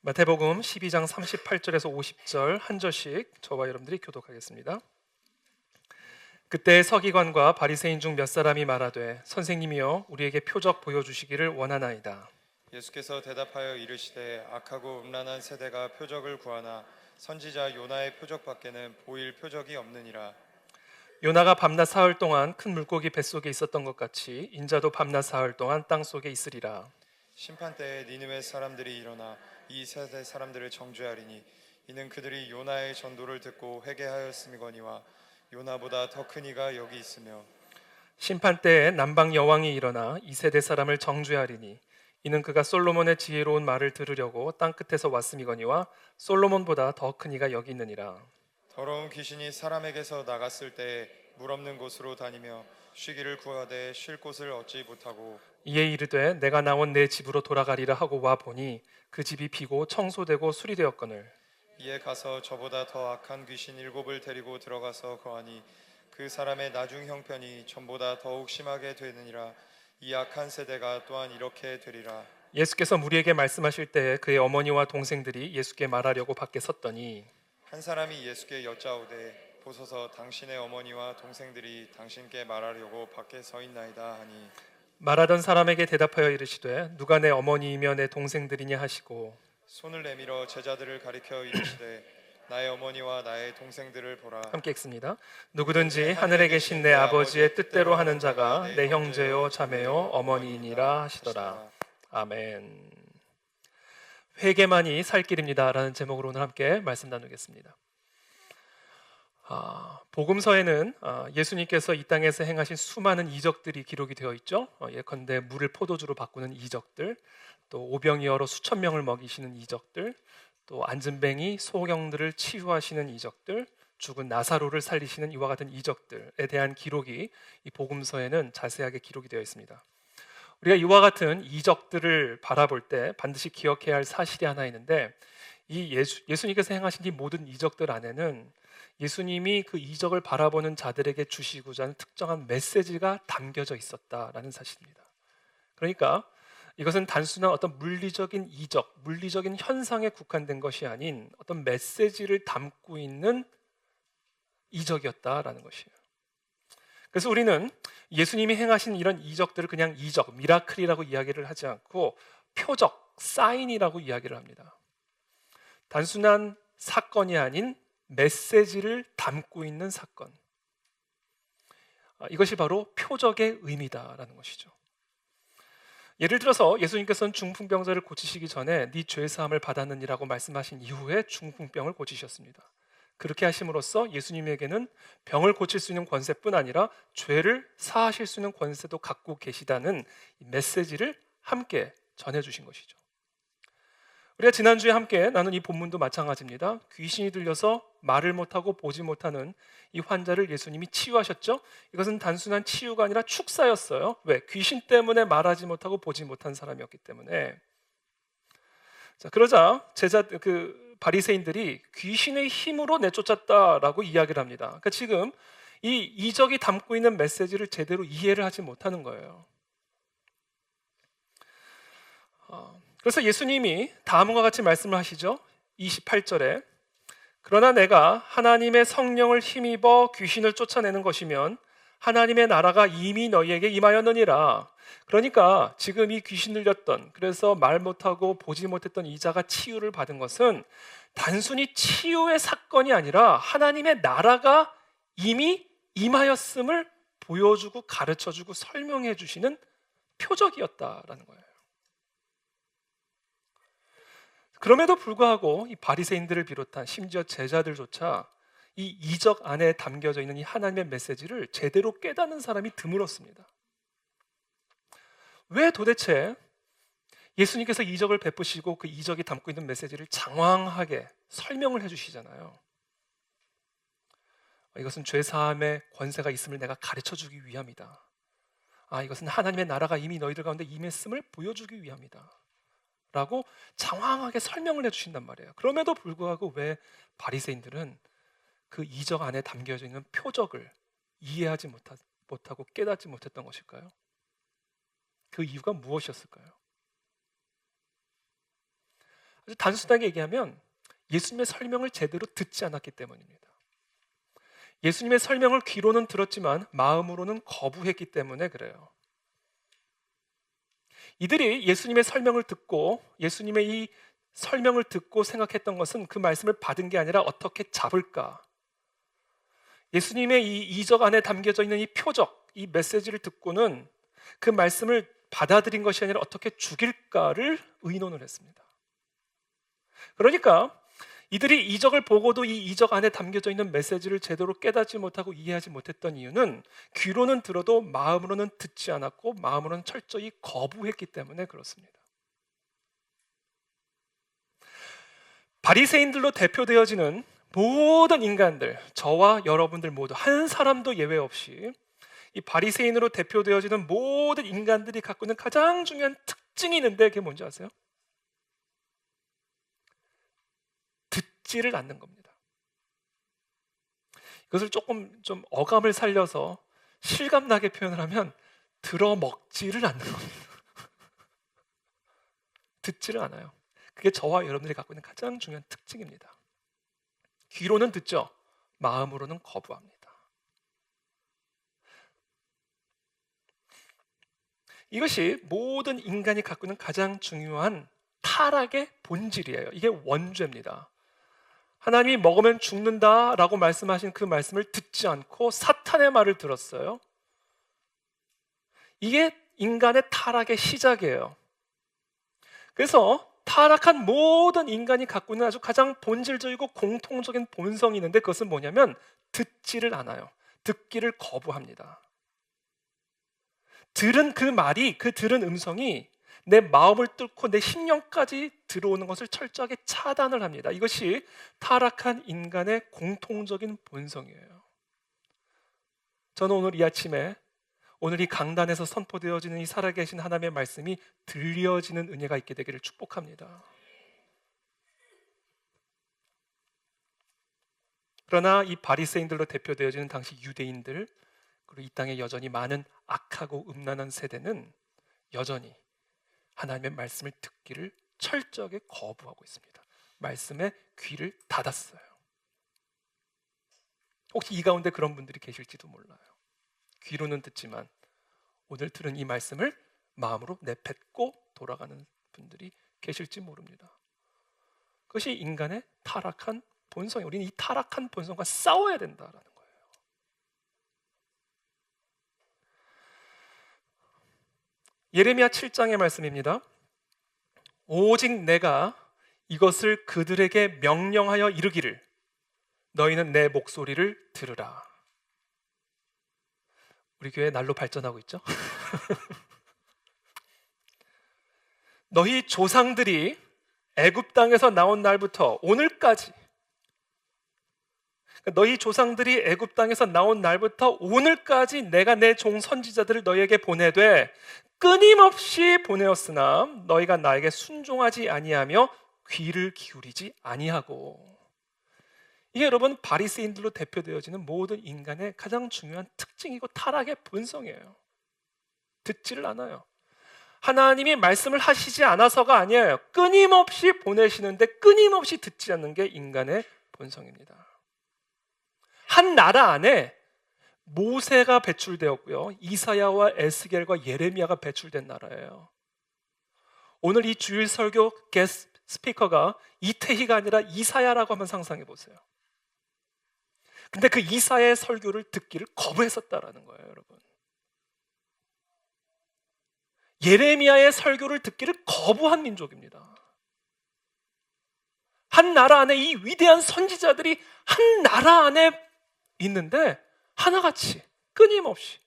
마태복음 12장 38절에서 50절 한 절씩 저와 여러분들이 교독하겠습니다. 그때 서기관과 바리새인 중 몇 사람이 말하되 선생님이여 우리에게 표적 보여주시기를 원하나이다. 예수께서 대답하여 이르시되 악하고 음란한 세대가 표적을 구하나 선지자 요나의 표적밖에는 보일 표적이 없느니라. 요나가 밤낮 사흘 동안 큰 물고기 뱃속에 있었던 것 같이 인자도 밤낮 사흘 동안 땅속에 있으리라. 심판때에 니느웨 사람들이 일어나 이 세대 사람들을 정죄하리니 이는 그들이 요나의 전도를 듣고 회개하였음이거니와 요나보다 더 큰 이가 여기 있으며 심판 때에 남방 여왕이 일어나 이 세대 사람을 정죄하리니 이는 그가 솔로몬의 지혜로운 말을 들으려고 땅 끝에서 왔음이거니와 솔로몬보다 더 큰 이가 여기 있느니라. 더러운 귀신이 사람에게서 나갔을 때에 물 없는 곳으로 다니며 쉬기를 구하되 쉴 곳을 얻지 못하고 이에 이르되 내가 나온 내 집으로 돌아가리라 하고 와 보니 그 집이 비고 청소되고 수리되었거늘 이에 가서 저보다 더 악한 귀신 7을 데리고 들어가서 거하니 그 사람의 나중 형편이 전보다 더욱 심하게 되느니라. 이 악한 세대가 또한 이렇게 되리라. 예수께서 무리에게 말씀하실 때에 그의 어머니와 동생들이 예수께 말하려고 밖에 섰더니 한 사람이 예수께 여짜오되 보소서 당신의 어머니와 동생들이 당신께 말하려고 밖에 서 있나이다 하니 말하던 사람에게 대답하여 이르시되 누가 내 어머니이며 내 동생들이냐 하시고 손을 내밀어 제자들을 가리켜 이르시되 나의 어머니와 나의 동생들을 보라. 함께 읽습니다. 누구든지 하늘에 계신 내 아버지의 뜻대로 하는 자가 내 형제요 자매요 어머니이니라 하시더라. 아멘. 회개만이 살 길입니다 라는 제목으로 오늘 함께 말씀 나누겠습니다. 복음서에는 예수님께서 이 땅에서 행하신 수많은 이적들이 기록이 되어 있죠. 예컨대 물을 포도주로 바꾸는 이적들, 또 오병이어로 수천 명을 먹이시는 이적들, 또 안진뱅이 소경들을 치유하시는 이적들, 죽은 나사로를 살리시는 이와 같은 이적들에 대한 기록이 이 복음서에는 자세하게 기록이 되어 있습니다. 우리가 이와 같은 이적들을 바라볼 때 반드시 기억해야 할 사실이 하나 있는데 이 예수님께서 행하신 이 모든 이적들 안에는 예수님이 그 이적을 바라보는 자들에게 주시고자 하는 특정한 메시지가 담겨져 있었다라는 사실입니다. 그러니까 이것은 단순한 어떤 물리적인 이적, 물리적인 현상에 국한된 것이 아닌 어떤 메시지를 담고 있는 이적이었다라는 것이에요. 그래서 우리는 예수님이 행하신 이런 이적들을 그냥 이적, 미라클이라고 이야기를 하지 않고 표적, 사인이라고 이야기를 합니다. 단순한 사건이 아닌 메시지를 담고 있는 사건. 이것이 바로 표적의 의미다라는 것이죠. 예를 들어서 예수님께서는 중풍병자를 고치시기 전에 네 죄 사함을 받았느니라고 말씀하신 이후에 중풍병을 고치셨습니다. 그렇게 하심으로써 예수님에게는 병을 고칠 수 있는 권세뿐 아니라 죄를 사하실 수 있는 권세도 갖고 계시다는 메시지를 함께 전해주신 것이죠. 우리가 지난주에 함께 나눈 이 본문도 마찬가지입니다. 귀신이 들려서 말을 못하고 보지 못하는 이 환자를 예수님이 치유하셨죠. 이것은 단순한 치유가 아니라 축사였어요. 왜? 귀신 때문에 말하지 못하고 보지 못한 사람이었기 때문에. 자, 그러자 바리새인들이 귀신의 힘으로 내쫓았다라고 이야기를 합니다. 그러니까 지금 이 이적이 담고 있는 메시지를 제대로 이해를 하지 못하는 거예요. 그래서 예수님이 다음과 같이 말씀을 하시죠. 28절에 그러나 내가 하나님의 성령을 힘입어 귀신을 쫓아내는 것이면 하나님의 나라가 이미 너희에게 임하였느니라. 그러니까 지금 이 귀신 들렸던, 그래서 말 못하고 보지 못했던 이자가 치유를 받은 것은 단순히 치유의 사건이 아니라 하나님의 나라가 이미 임하였음을 보여주고 가르쳐주고 설명해 주시는 표적이었다라는 거예요. 그럼에도 불구하고 이 바리새인들을 비롯한 심지어 제자들조차 이 이적 안에 담겨져 있는 이 하나님의 메시지를 제대로 깨닫는 사람이 드물었습니다. 왜 도대체 예수님께서 이적을 베푸시고 그 이적이 담고 있는 메시지를 장황하게 설명을 해주시잖아요. 이것은 죄사함의 권세가 있음을 내가 가르쳐주기 위함이다. 이것은 하나님의 나라가 이미 너희들 가운데 임했음을 보여주기 위함이다 라고 장황하게 설명을 해주신단 말이에요. 그럼에도 불구하고 왜 바리새인들은 그 이적 안에 담겨져 있는 표적을 이해하지 못하고 깨닫지 못했던 것일까요? 그 이유가 무엇이었을까요? 아주 단순하게 얘기하면 예수님의 설명을 제대로 듣지 않았기 때문입니다. 예수님의 설명을 귀로는 들었지만 마음으로는 거부했기 때문에 그래요. 이들이 예수님의 설명을 듣고 예수님의 이 설명을 듣고 생각했던 것은 그 말씀을 받은 게 아니라 어떻게 잡을까? 예수님의 이 이적 안에 담겨져 있는 이 표적, 이 메시지를 듣고는 그 말씀을 받아들인 것이 아니라 어떻게 죽일까를 의논을 했습니다. 그러니까 이들이 이적을 보고도 이 이적 안에 담겨져 있는 메시지를 제대로 깨닫지 못하고 이해하지 못했던 이유는 귀로는 들어도 마음으로는 듣지 않았고 마음으로는 철저히 거부했기 때문에 그렇습니다. 바리새인들로 대표되어지는 모든 인간들, 저와 여러분들 모두 한 사람도 예외 없이 이 바리새인으로 대표되어지는 모든 인간들이 갖고 있는 가장 중요한 특징이 있는데 그게 뭔지 아세요? 듣지를 않는 겁니다. 이것을 조금 좀 어감을 살려서 실감나게 표현을 하면 들어먹지를 않는 겁니다. 듣지를 않아요. 그게 저와 여러분들이 갖고 있는 가장 중요한 특징입니다. 귀로는 듣죠. 마음으로는 거부합니다. 이것이 모든 인간이 갖고 있는 가장 중요한 타락의 본질이에요. 이게 원죄입니다. 하나님이 먹으면 죽는다라고 말씀하신 그 말씀을 듣지 않고 사탄의 말을 들었어요. 이게 인간의 타락의 시작이에요. 그래서 타락한 모든 인간이 갖고 있는 아주 가장 본질적이고 공통적인 본성이 있는데 그것은 뭐냐면 듣지를 않아요. 듣기를 거부합니다. 들은 그 말이, 그 들은 음성이 내 마음을 뚫고 내 심령까지 들어오는 것을 철저하게 차단을 합니다. 이것이 타락한 인간의 공통적인 본성이에요. 저는 오늘 이 아침에 오늘 이 강단에서 선포되어지는 이 살아계신 하나님의 말씀이 들려지는 은혜가 있게 되기를 축복합니다. 그러나 이 바리새인들로 대표되어지는 당시 유대인들 그리고 이 땅에 여전히 많은 악하고 음란한 세대는 여전히 하나님의 말씀을 듣기를 철저하게 거부하고 있습니다. 말씀에 귀를 닫았어요. 혹시 이 가운데 그런 분들이 계실지도 몰라요. 귀로는 듣지만 오늘 들은 이 말씀을 마음으로 내뱉고 돌아가는 분들이 계실지 모릅니다. 그것이 인간의 타락한 본성이에요. 우리는 이 타락한 본성과 싸워야 된다라는 거예요. 예레미야 7장의 말씀입니다. 오직 내가 이것을 그들에게 명령하여 이르기를 너희는 내 목소리를 들으라. 우리 교회 날로 발전하고 있죠? 너희 조상들이 애굽 땅에서 나온 날부터 오늘까지 너희 조상들이 애굽 땅에서 나온 날부터 오늘까지 내가 내 종 선지자들을 너희에게 보내되 끊임없이 보내었으나 너희가 나에게 순종하지 아니하며 귀를 기울이지 아니하고. 이게 여러분 바리새인들로 대표되어지는 모든 인간의 가장 중요한 특징이고 타락의 본성이에요. 듣지를 않아요. 하나님이 말씀을 하시지 않아서가 아니에요. 끊임없이 보내시는데 끊임없이 듣지 않는 게 인간의 본성입니다. 한 나라 안에 모세가 배출되었고요. 이사야와 에스겔과 예레미야가 배출된 나라예요. 오늘 이 주일 설교 게스트 스피커가 이태희가 아니라 이사야라고 한번 상상해 보세요. 근데 그 이사야의 설교를 듣기를 거부했었다라는 거예요, 여러분. 예레미야의 설교를 듣기를 거부한 민족입니다. 한 나라 안에 이 위대한 선지자들이 한 나라 안에 있는데 하나같이 끊임없이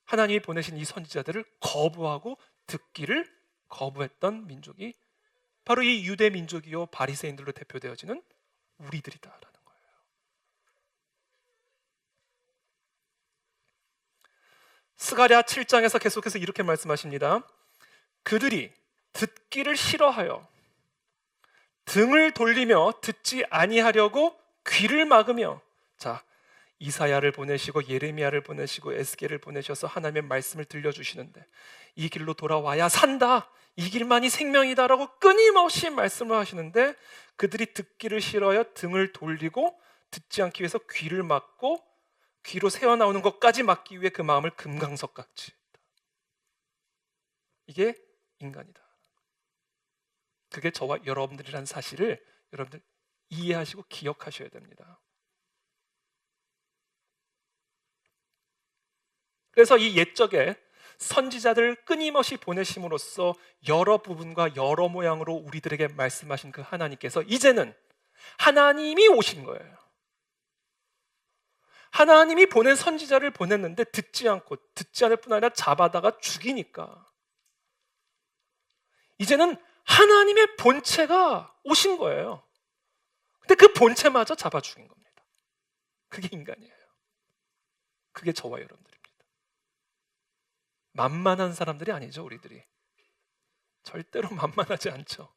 하나님이 보내신 이 선지자들을 거부하고 듣기를 거부했던 민족이 바로 이 유대 민족이요 바리새인들로 대표되어지는 우리들이다라는 거예요. 스가랴 7장에서 계속해서 이렇게 말씀하십니다. 그들이 듣기를 싫어하여 등을 돌리며 듣지 아니하려고 귀를 막으며. 자, 이사야를 보내시고 예레미야를 보내시고 에스겔을 보내셔서 하나님의 말씀을 들려주시는데 이 길로 돌아와야 산다. 이 길만이 생명이다라고 끊임없이 말씀을 하시는데 그들이 듣기를 싫어하여 등을 돌리고 듣지 않기 위해서 귀를 막고 귀로 새어나오는 것까지 막기 위해 그 마음을 금강석같이 했다. 이게 인간이다. 그게 저와 여러분들이란 사실을 여러분들 이해하시고 기억하셔야 됩니다. 그래서 이 옛적에 선지자들을 끊임없이 보내심으로써 여러 부분과 여러 모양으로 우리들에게 말씀하신 그 하나님께서 이제는 하나님이 오신 거예요. 하나님이 보낸 선지자를 보냈는데 듣지 않을 뿐 아니라 잡아다가 죽이니까 이제는 하나님의 본체가 오신 거예요. 근데 그 본체마저 잡아 죽인 겁니다. 그게 인간이에요. 그게 저와 여러분들입니다. 만만한 사람들이 아니죠, 우리들이. 절대로 만만하지 않죠.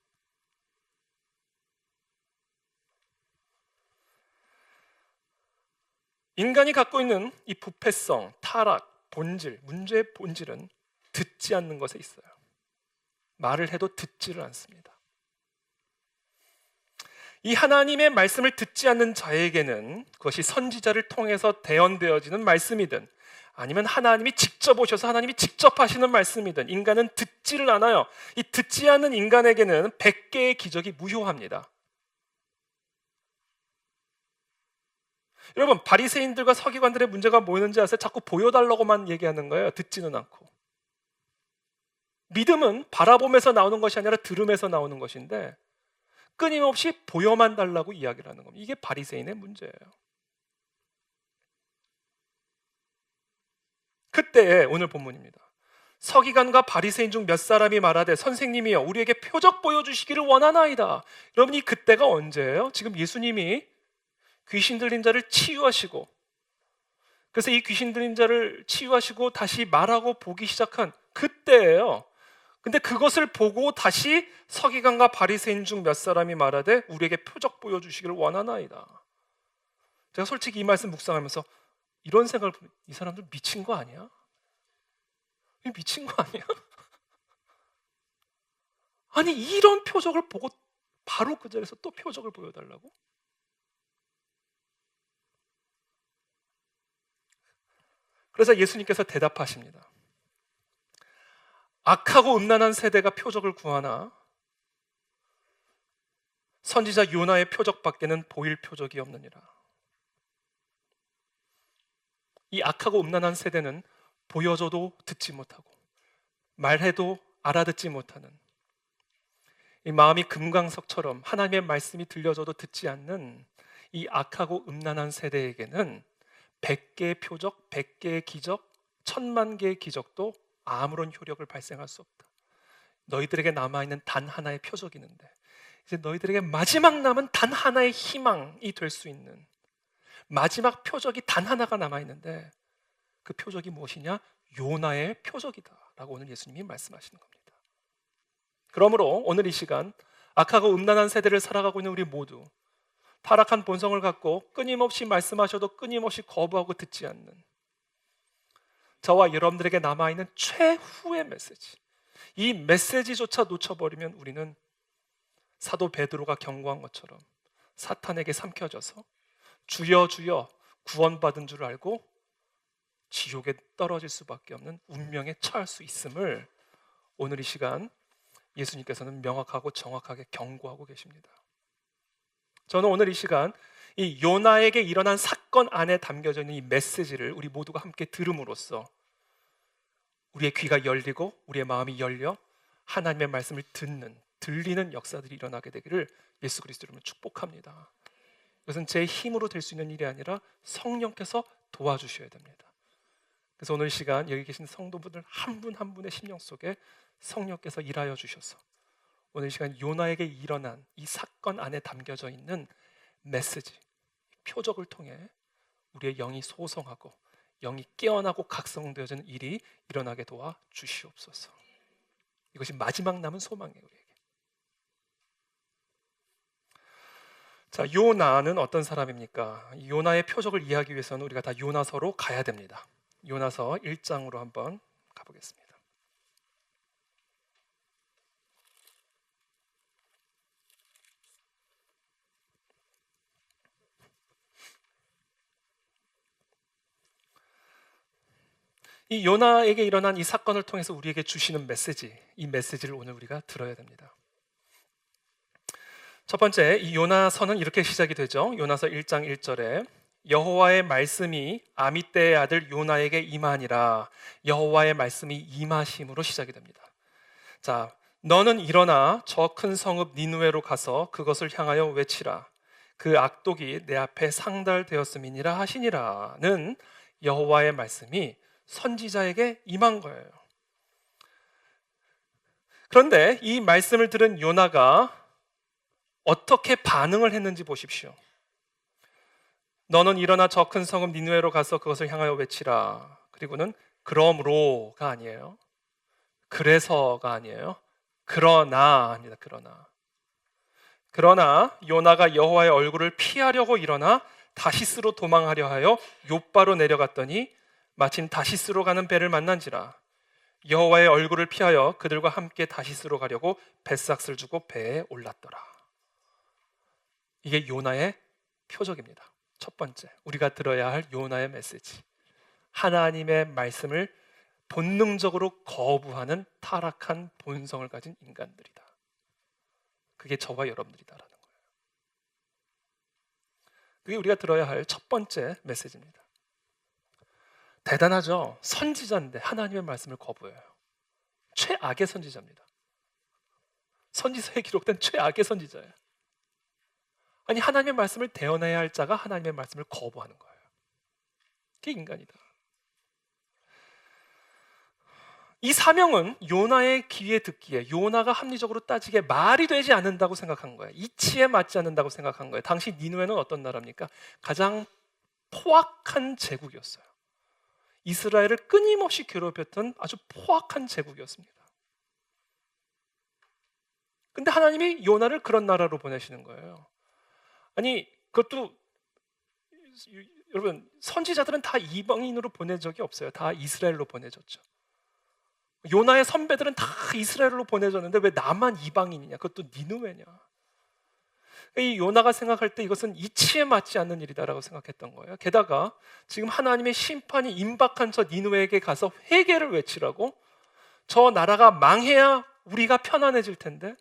인간이 갖고 있는 이 부패성, 타락, 본질, 문제의 본질은 듣지 않는 것에 있어요. 말을 해도 듣지를 않습니다. 이 하나님의 말씀을 듣지 않는 자에게는 그것이 선지자를 통해서 대언되어지는 말씀이든 아니면 하나님이 직접 오셔서 하나님이 직접 하시는 말씀이든 인간은 듣지를 않아요. 이 듣지 않는 인간에게는 100개의 기적이 무효합니다. 여러분, 바리새인들과 서기관들의 문제가 뭐였는지 아세요? 자꾸 보여달라고만 얘기하는 거예요. 듣지는 않고. 믿음은 바라보면서 나오는 것이 아니라 들음에서 나오는 것인데 끊임없이 보여만 달라고 이야기를 하는 겁니다. 이게 바리새인의 문제예요. 그때에 오늘 본문입니다. 서기관과 바리새인 중 몇 사람이 말하되 선생님이여 우리에게 표적 보여주시기를 원하나이다. 여러분, 이 그때가 언제예요? 지금 예수님이 귀신 들린 자를 치유하시고 그래서 이 귀신 들린 자를 치유하시고 다시 말하고 보기 시작한 그때예요. 근데 그것을 보고 다시 서기관과 바리새인 중 몇 사람이 말하되 우리에게 표적 보여주시기를 원하나이다. 제가 솔직히 이 말씀 묵상하면서 이런 생각을, 이 사람들 미친 거 아니야? 미친 거 아니야? 아니 이런 표적을 보고 바로 그 자리에서 또 표적을 보여달라고? 그래서 예수님께서 대답하십니다. 악하고 음란한 세대가 표적을 구하나 선지자 요나의 표적밖에는 보일 표적이 없느니라. 이 악하고 음란한 세대는 보여줘도 듣지 못하고 말해도 알아듣지 못하는 이 마음이 금강석처럼 하나님의 말씀이 들려줘도 듣지 않는 이 악하고 음란한 세대에게는 100개의 표적, 100개의 기적, 1000만 개의 기적도 아무런 효력을 발생할 수 없다. 너희들에게 남아있는 단 하나의 표적이 있는데 이제 너희들에게 마지막 남은 단 하나의 희망이 될 수 있는 마지막 표적이 단 하나가 남아있는데 그 표적이 무엇이냐? 요나의 표적이다 라고 오늘 예수님이 말씀하시는 겁니다. 그러므로 오늘 이 시간 악하고 음란한 세대를 살아가고 있는 우리 모두 타락한 본성을 갖고 끊임없이 말씀하셔도 끊임없이 거부하고 듣지 않는 저와 여러분들에게 남아있는 최후의 메시지, 이 메시지조차 놓쳐버리면 우리는 사도 베드로가 경고한 것처럼 사탄에게 삼켜져서 주여 주여 구원받은 줄 알고 지옥에 떨어질 수밖에 없는 운명에 처할 수 있음을 오늘 이 시간 예수님께서는 명확하고 정확하게 경고하고 계십니다. 저는 오늘 이 시간 이 요나에게 일어난 사건 안에 담겨져 있는 이 메시지를 우리 모두가 함께 들음으로써 우리의 귀가 열리고 우리의 마음이 열려 하나님의 말씀을 들리는 역사들이 일어나게 되기를 예수 그리스도로 축복합니다. 이것은 제 힘으로 될 수 있는 일이 아니라 성령께서 도와주셔야 됩니다. 그래서 오늘 시간 여기 계신 성도분들 한 분 한 분의 심령 속에 성령께서 일하여 주셔서 오늘 시간 요나에게 일어난 이 사건 안에 담겨져 있는 메시지, 표적을 통해 우리의 영이 소성하고 영이 깨어나고 각성되어지는 일이 일어나게 도와 주시옵소서. 이것이 마지막 남은 소망이에요, 우리에게. 자, 요나는 어떤 사람입니까? 요나의 표적을 이해하기 위해서는 우리가 다 요나서로 가야 됩니다. 요나서 1장으로 한번 가보겠습니다. 이 요나에게 일어난 이 사건을 통해서 우리에게 주시는 메시지, 이 메시지를 오늘 우리가 들어야 됩니다. 첫 번째, 이 요나서는 이렇게 시작이 되죠. 요나서 1장 1절에 여호와의 말씀이 아미떼의 아들 요나에게 임하니라. 여호와의 말씀이 임하심으로 시작이 됩니다. 자, 너는 일어나 저 큰 성읍 니느웨로 가서 그것을 향하여 외치라. 그 악독이 내 앞에 상달되었음이니라 하시니라는 여호와의 말씀이 선지자에게 임한 거예요. 그런데 이 말씀을 들은 요나가 어떻게 반응을 했는지 보십시오. 너는 일어나 저 큰 성읍 니느웨로 가서 그것을 향하여 외치라. 그리고는 그러므로가 아니에요. 그래서가 아니에요. 그러나입니다. 그러나 요나가 여호와의 얼굴을 피하려고 일어나 다시스로 도망하려 하여 욥바로 내려갔더니 마침 다시스로 가는 배를 만난지라. 여호와의 얼굴을 피하여 그들과 함께 다시스로 가려고 뱃삭을 주고 배에 올랐더라. 이게 요나의 표적입니다. 첫 번째, 우리가 들어야 할 요나의 메시지. 하나님의 말씀을 본능적으로 거부하는 타락한 본성을 가진 인간들이다. 그게 저와 여러분들이다라는 거예요. 그게 우리가 들어야 할 첫 번째 메시지입니다. 대단하죠? 선지자인데 하나님의 말씀을 거부해요. 최악의 선지자입니다. 선지서에 기록된 최악의 선지자예요. 아니, 하나님의 말씀을 대언해야 할 자가 하나님의 말씀을 거부하는 거예요. 그게 인간이다. 이 사명은 요나의 귀에 듣기에 요나가 합리적으로 따지기에 말이 되지 않는다고 생각한 거예요. 이치에 맞지 않는다고 생각한 거예요. 당시 니느웨는 어떤 나라입니까? 가장 포악한 제국이었어요. 이스라엘을 끊임없이 괴롭혔던 아주 포악한 제국이었습니다. 근데 하나님이 요나를 그런 나라로 보내시는 거예요. 아니, 그것도 여러분, 선지자들은 다 이방인으로 보낸 적이 없어요. 다 이스라엘로 보내졌죠. 요나의 선배들은 다 이스라엘로 보내졌는데 왜 나만 이방인이냐? 그것도 니느웨냐? 이 요나가 생각할 때 이것은 이치에 맞지 않는 일이다라고 생각했던 거예요. 게다가 지금 하나님의 심판이 임박한 저 니느웨에게 가서 회개를 외치라고? 저 나라가 망해야 우리가 편안해질 텐데.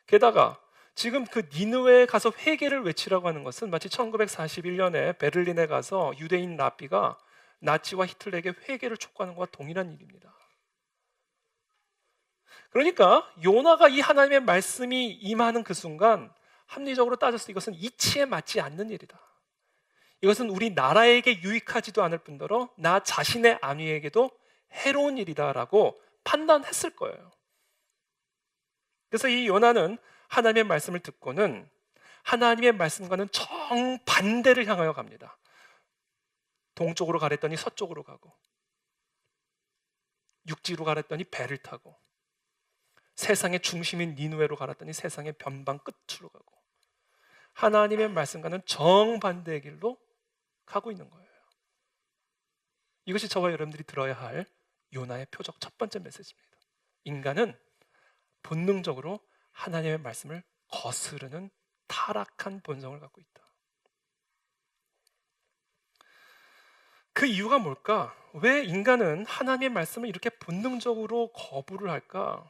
게다가 지금 그 니느웨에 가서 회개를 외치라고 하는 것은 마치 1941년에 베를린에 가서 유대인 랍비가 나치와 히틀러에게 회개를 촉구하는 것과 동일한 일입니다. 그러니까 요나가 이 하나님의 말씀이 임하는 그 순간 합리적으로 따져서 이것은 이치에 맞지 않는 일이다. 이것은 우리 나라에게 유익하지도 않을 뿐더러 나 자신의 안위에게도 해로운 일이다라고 판단했을 거예요. 그래서 이 요나는 하나님의 말씀을 듣고는 하나님의 말씀과는 정반대를 향하여 갑니다. 동쪽으로 가랬더니 서쪽으로 가고, 육지로 가랬더니 배를 타고, 세상의 중심인 니느웨로 가랬더니 세상의 변방 끝으로 가고, 하나님의 말씀과는 정반대의 길로 가고 있는 거예요. 이것이 저와 여러분들이 들어야 할 요나의 표적 첫 번째 메시지입니다. 인간은 본능적으로 하나님의 말씀을 거스르는 타락한 본성을 갖고 있다. 그 이유가 뭘까? 왜 인간은 하나님의 말씀을 이렇게 본능적으로 거부를 할까?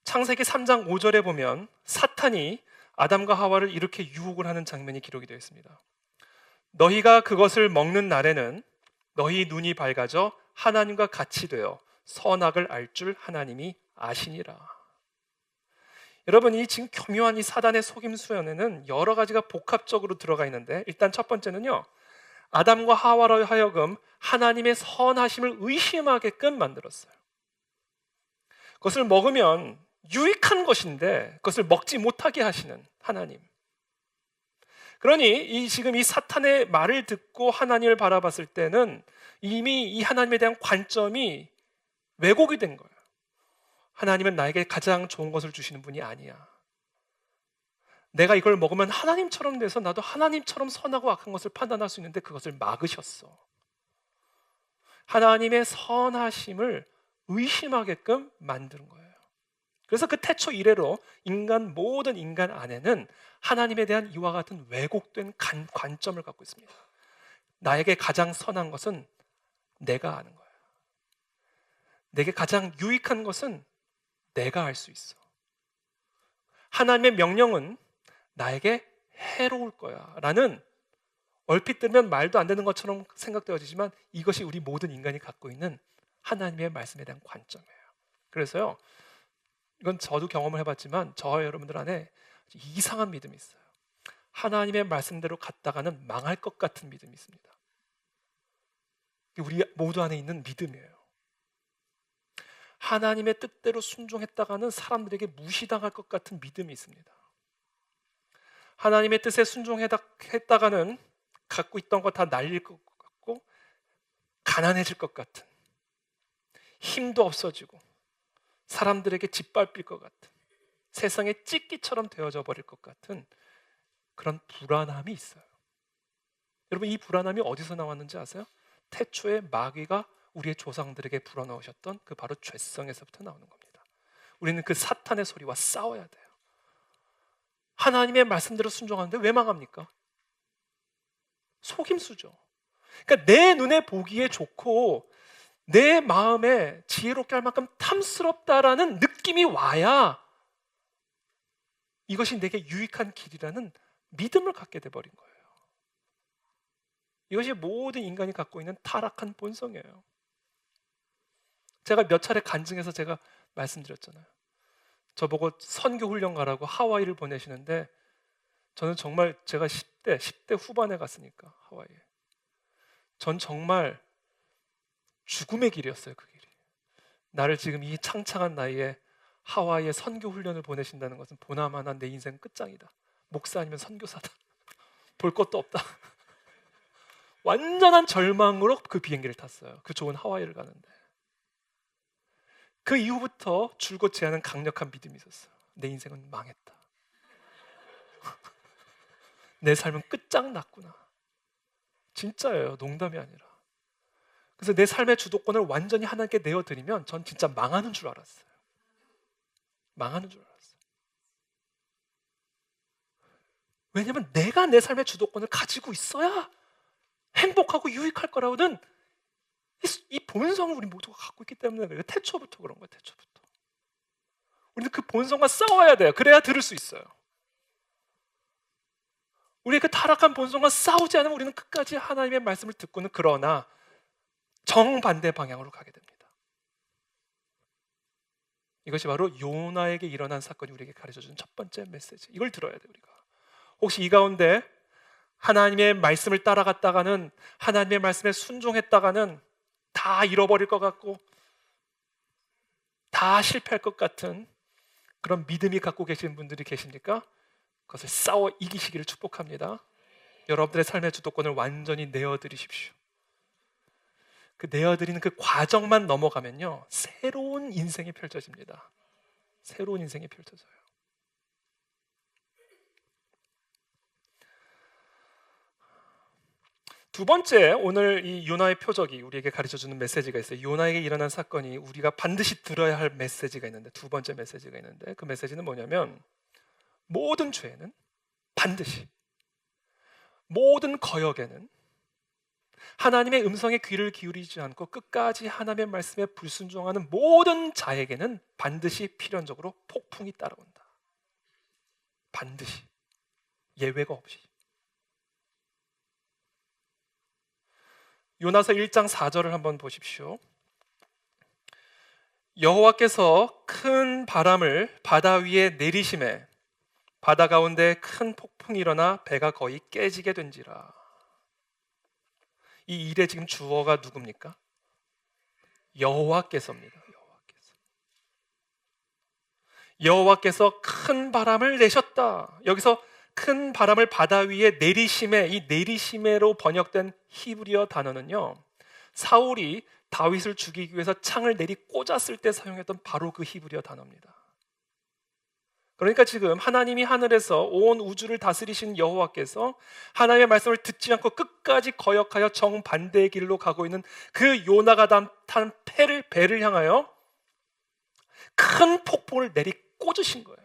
창세기 3장 5절에 보면 사탄이 아담과 하와를 이렇게 유혹을 하는 장면이 기록이 되어 있습니다. 너희가 그것을 먹는 날에는 너희 눈이 밝아져 하나님과 같이 되어 선악을 알 줄 하나님이 아시니라. 여러분, 이 지금 교묘한 이 사단의 속임수에는 여러 가지가 복합적으로 들어가 있는데, 일단 첫 번째는요, 아담과 하와로 하여금 하나님의 선하심을 의심하게끔 만들었어요. 그것을 먹으면 유익한 것인데 그것을 먹지 못하게 하시는 하나님. 그러니 지금 이 사탄의 말을 듣고 하나님을 바라봤을 때는 이미 이 하나님에 대한 관점이 왜곡이 된 거예요. 하나님은 나에게 가장 좋은 것을 주시는 분이 아니야. 내가 이걸 먹으면 하나님처럼 돼서 나도 하나님처럼 선하고 악한 것을 판단할 수 있는데 그것을 막으셨어. 하나님의 선하심을 의심하게끔 만든 거예요. 그래서 그 태초 이래로 모든 인간 안에는 하나님에 대한 이와 같은 왜곡된 관점을 갖고 있습니다. 나에게 가장 선한 것은 내가 아는 거야. 내게 가장 유익한 것은 내가 알 수 있어. 하나님의 명령은 나에게 해로울 거야 라는, 얼핏 들면 말도 안 되는 것처럼 생각되어지지만 이것이 우리 모든 인간이 갖고 있는 하나님의 말씀에 대한 관점이에요. 그래서요, 이건 저도 경험을 해봤지만 저와 여러분들 안에 이상한 믿음이 있어요. 하나님의 말씀대로 갔다가는 망할 것 같은 믿음이 있습니다. 우리 모두 안에 있는 믿음이에요. 하나님의 뜻대로 순종했다가는 사람들에게 무시당할 것 같은 믿음이 있습니다. 하나님의 뜻에 순종했다가는 갖고 있던 거 다 날릴 것 같고 가난해질 것 같은, 힘도 없어지고 사람들에게 짓밟힐 것 같은, 세상의 찢기처럼 되어져 버릴 것 같은 그런 불안함이 있어요. 여러분, 이 불안함이 어디서 나왔는지 아세요? 태초에 마귀가 우리의 조상들에게 불어넣으셨던 그 바로 죄성에서부터 나오는 겁니다. 우리는 그 사탄의 소리와 싸워야 돼요. 하나님의 말씀대로 순종하는데 왜 망합니까? 속임수죠. 그러니까 내 눈에 보기에 좋고 내 마음에 지혜롭게 할 만큼 탐스럽다라는 느낌이 와야 이것이 내게 유익한 길이라는 믿음을 갖게 돼버린 거예요. 이것이 모든 인간이 갖고 있는 타락한 본성이에요. 제가 몇 차례 간증해서 제가 말씀드렸잖아요. 저보고 선교 훈련 가라고 하와이를 보내시는데 저는 정말, 제가 10대 후반에 갔으니까 하와이에, 전 정말 죽음의 길이었어요. 그 길이. 나를 지금 이 창창한 나이에 하와이에 선교 훈련을 보내신다는 것은 보나마나 내 인생 끝장이다. 목사 아니면 선교사다. 볼 것도 없다. 완전한 절망으로 그 비행기를 탔어요. 그 좋은 하와이를 가는데. 그 이후부터 줄곧 제 안은 강력한 믿음이 있었어요. 내 인생은 망했다. 내 삶은 끝장났구나. 진짜예요. 농담이 아니라. 그래서 내 삶의 주도권을 완전히 하나님께 내어드리면 전 진짜 망하는 줄 알았어요. 망하는 줄 알았어요. 왜냐하면 내가 내 삶의 주도권을 가지고 있어야 행복하고 유익할 거라고는 이 본성을 우리 모두가 갖고 있기 때문에 그래요. 태초부터 그런 거예요. 태초부터. 우리는 그 본성과 싸워야 돼요. 그래야 들을 수 있어요. 우리의 그 타락한 본성과 싸우지 않으면 우리는 끝까지 하나님의 말씀을 듣고는 그러나 정반대 방향으로 가게 됩니다. 이것이 바로 요나에게 일어난 사건이 우리에게 가르쳐주는 첫 번째 메시지. 이걸 들어야 돼요. 우리가 혹시 이 가운데 하나님의 말씀을 따라갔다가는, 하나님의 말씀에 순종했다가는 다 잃어버릴 것 같고 다 실패할 것 같은 그런 믿음이 갖고 계신 분들이 계십니까? 그것을 싸워 이기시기를 축복합니다. 여러분들의 삶의 주도권을 완전히 내어드리십시오. 그 내어드리는 그 과정만 넘어가면요, 새로운 인생이 펼쳐집니다. 새로운 인생이 펼쳐져요. 두 번째, 오늘 이 요나의 표적이 우리에게 가르쳐주는 메시지가 있어요. 요나에게 일어난 사건이 우리가 반드시 들어야 할 메시지가 있는데, 두 번째 메시지가 있는데, 그 메시지는 뭐냐면, 모든 죄는 반드시, 모든 거역에는 하나님의 음성에 귀를 기울이지 않고 끝까지 하나님의 말씀에 불순종하는 모든 자에게는 반드시 필연적으로 폭풍이 따라온다. 반드시, 예외가 없이. 요나서 1장 4절을 한번 보십시오. 여호와께서 큰 바람을 바다 위에 내리심에 바다 가운데 큰 폭풍이 일어나 배가 거의 깨지게 된지라. 이 일의 지금 주어가 누굽니까? 여호와께서입니다. 여호와께서 큰 바람을 내셨다. 여기서 큰 바람을 바다 위에 내리심에, 이 내리심에로 번역된 히브리어 단어는요, 사울이 다윗을 죽이기 위해서 창을 내리 꽂았을 때 사용했던 바로 그 히브리어 단어입니다. 그러니까 지금 하나님이 하늘에서 온 우주를 다스리신 여호와께서 하나님의 말씀을 듣지 않고 끝까지 거역하여 정반대의 길로 가고 있는 그 요나가 탄 배를 향하여 큰 폭풍을 내리 꽂으신 거예요.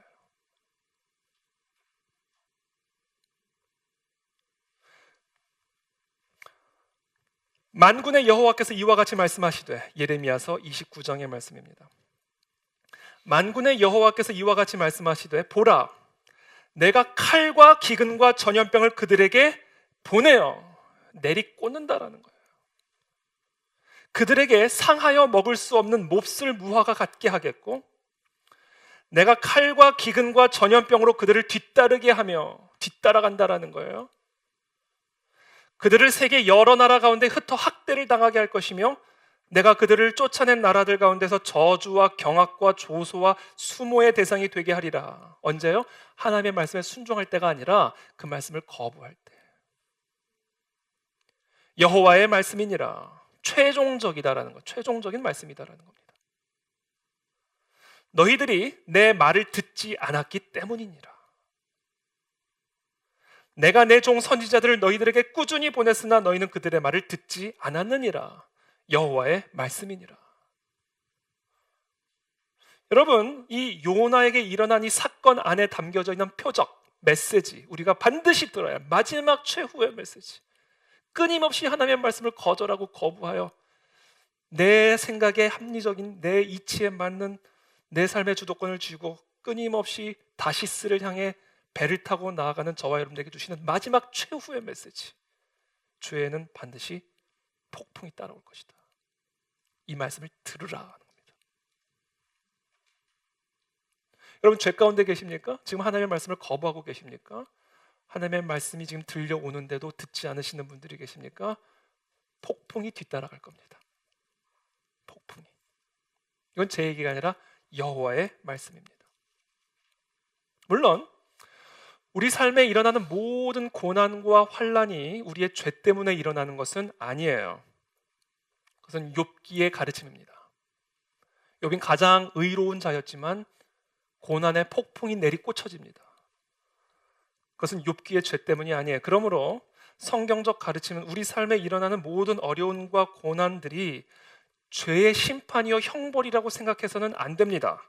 만군의 여호와께서 이와 같이 말씀하시되, 예레미야서 29장의 말씀입니다. 만군의 여호와께서 이와 같이 말씀하시되, 보라, 내가 칼과 기근과 전염병을 그들에게 보내어 내리꽂는다라는 거예요. 그들에게 상하여 먹을 수 없는 몹쓸 무화과 같게 하겠고, 내가 칼과 기근과 전염병으로 그들을 뒤따라간다라는 거예요. 그들을 세계 여러 나라 가운데 흩어 학대를 당하게 할 것이며, 내가 그들을 쫓아낸 나라들 가운데서 저주와 경악과 조소와 수모의 대상이 되게 하리라. 언제요? 하나님의 말씀에 순종할 때가 아니라 그 말씀을 거부할 때. 여호와의 말씀이니라. 최종적이다라는 것, 최종적인 말씀이다라는 겁니다. 너희들이 내 말을 듣지 않았기 때문이니라. 내가 내 종 선지자들을 너희들에게 꾸준히 보냈으나 너희는 그들의 말을 듣지 않았느니라. 여호와의 말씀이니라. 여러분, 이 요나에게 일어난 이 사건 안에 담겨져 있는 표적, 메시지, 우리가 반드시 들어야 할 마지막 최후의 메시지. 끊임없이 하나님의 말씀을 거절하고 거부하여 내 생각에 합리적인, 내 이치에 맞는 내 삶의 주도권을 쥐고 끊임없이 다시스를 향해 배를 타고 나아가는 저와 여러분에게 주시는 마지막 최후의 메시지. 죄에는 반드시 폭풍이 따라올 것이다. 이 말씀을 들으라 하는 겁니다. 여러분, 죄 가운데 계십니까? 지금 하나님의 말씀을 거부하고 계십니까? 하나님의 말씀이 지금 들려오는데도 듣지 않으시는 분들이 계십니까? 폭풍이 뒤따라갈 겁니다. 폭풍이. 이건 제 얘기가 아니라 여호와의 말씀입니다. 물론 우리 삶에 일어나는 모든 고난과 환난이 우리의 죄 때문에 일어나는 것은 아니에요. 그것은 욥기의 가르침입니다. 욥은 가장 의로운 자였지만 고난의 폭풍이 내리꽂혀집니다. 그것은 욥기의 죄 때문이 아니에요. 그러므로 성경적 가르침은 우리 삶에 일어나는 모든 어려움과 고난들이 죄의 심판이요 형벌이라고 생각해서는 안 됩니다.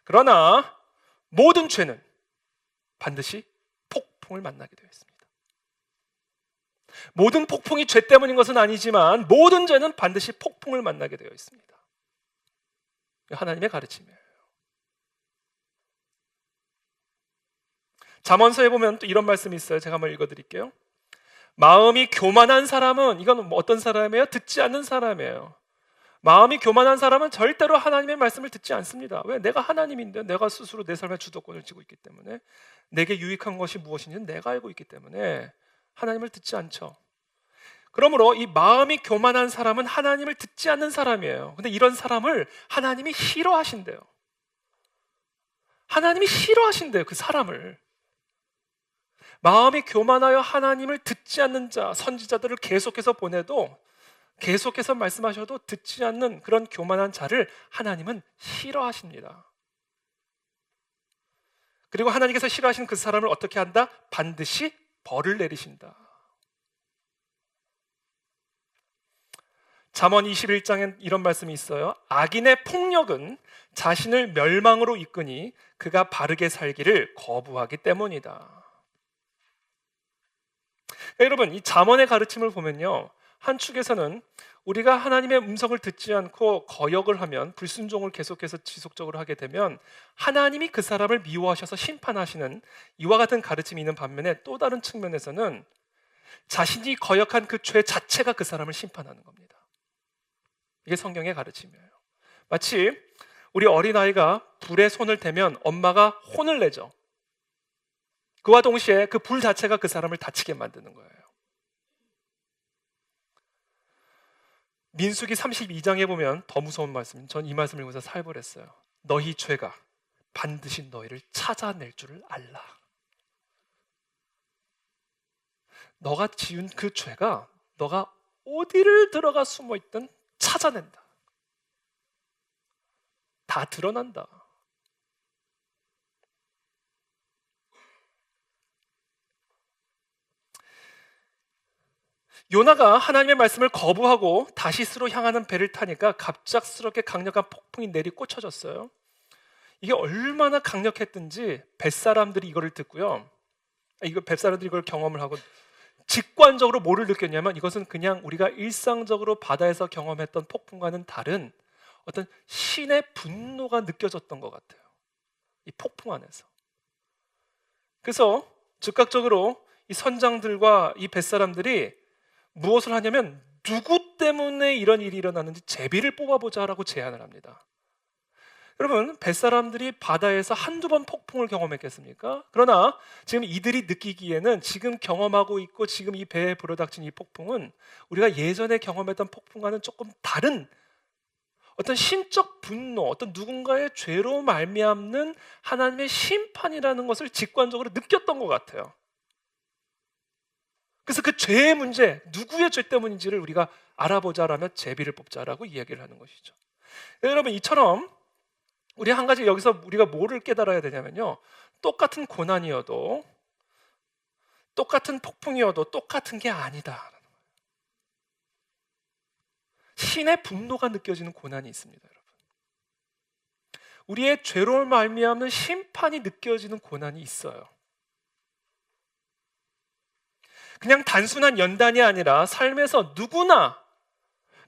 그러나 모든 죄는 반드시 폭풍을 만나게 되어 있습니다. 모든 폭풍이 죄 때문인 것은 아니지만 모든 죄는 반드시 폭풍을 만나게 되어 있습니다. 하나님의 가르침이에요. 잠언서에 보면 또 이런 말씀이 있어요. 제가 한번 읽어드릴게요. 마음이 교만한 사람은, 이건 어떤 사람이에요? 듣지 않는 사람이에요. 마음이 교만한 사람은 절대로 하나님의 말씀을 듣지 않습니다. 왜? 내가 하나님인데, 내가 스스로 내 삶의 주도권을 쥐고 있기 때문에, 내게 유익한 것이 무엇인지는 내가 알고 있기 때문에 하나님을 듣지 않죠. 그러므로 이 마음이 교만한 사람은 하나님을 듣지 않는 사람이에요. 근데 이런 사람을 하나님이 싫어하신대요. 하나님이 싫어하신대요, 그 사람을. 마음이 교만하여 하나님을 듣지 않는 자, 선지자들을 계속해서 보내도, 계속해서 말씀하셔도 듣지 않는 그런 교만한 자를 하나님은 싫어하십니다. 그리고 하나님께서 싫어하시는 그 사람을 어떻게 한다? 반드시 벌을 내리신다. 잠언 21장엔 이런 말씀이 있어요. 악인의 폭력은 자신을 멸망으로 이끄니 그가 바르게 살기를 거부하기 때문이다. 여러분, 이 잠언의 가르침을 보면요, 한 축에서는 우리가 하나님의 음성을 듣지 않고 거역을 하면, 불순종을 계속해서 지속적으로 하게 되면 하나님이 그 사람을 미워하셔서 심판하시는 이와 같은 가르침이 있는 반면에, 또 다른 측면에서는 자신이 거역한 그 죄 자체가 그 사람을 심판하는 겁니다. 이게 성경의 가르침이에요. 마치 우리 어린아이가 불에 손을 대면 엄마가 혼을 내죠. 그와 동시에 그 불 자체가 그 사람을 다치게 만드는 거예요. 민수기 32장에 보면 더 무서운 말씀, 전 이 말씀을 읽으면서 살벌했어요. 너희 죄가 반드시 너희를 찾아낼 줄을 알라. 너가 지은 그 죄가 너가 어디를 들어가 숨어있든 찾아낸다. 다 드러난다. 요나가 하나님의 말씀을 거부하고 다시스로 향하는 배를 타니까 갑작스럽게 강력한 폭풍이 내리꽂혀졌어요. 이게 얼마나 강력했든지 뱃사람들이 이거를 듣고요, 뱃사람들이 이걸 경험을 하고 직관적으로 뭐를 느꼈냐면 이것은 그냥 우리가 일상적으로 바다에서 경험했던 폭풍과는 다른 어떤 신의 분노가 느껴졌던 것 같아요. 이 폭풍 안에서. 그래서 즉각적으로 이 선장들과 이 뱃사람들이 무엇을 하냐면 누구 때문에 이런 일이 일어났는지 제비를 뽑아보자라고 제안을 합니다. 여러분, 뱃사람들이 바다에서 한두 번 폭풍을 경험했겠습니까? 그러나 지금 이들이 느끼기에는 지금 경험하고 있고 지금 이 배에 불어닥친 이 폭풍은 우리가 예전에 경험했던 폭풍과는 조금 다른 어떤 신적 분노, 어떤 누군가의 죄로 말미암는 하나님의 심판이라는 것을 직관적으로 느꼈던 것 같아요. 그래서 그 죄의 문제, 누구의 죄 때문인지를 우리가 알아보자라며 제비를 뽑자라고 이야기를 하는 것이죠. 여러분, 이처럼 우리 한 가지 여기서 우리가 뭐를 깨달아야 되냐면요, 똑같은 고난이어도 똑같은 폭풍이어도 똑같은 게 아니다. 신의 분노가 느껴지는 고난이 있습니다, 여러분. 우리의 죄로 말미암는 심판이 느껴지는 고난이 있어요. 그냥 단순한 연단이 아니라 삶에서 누구나,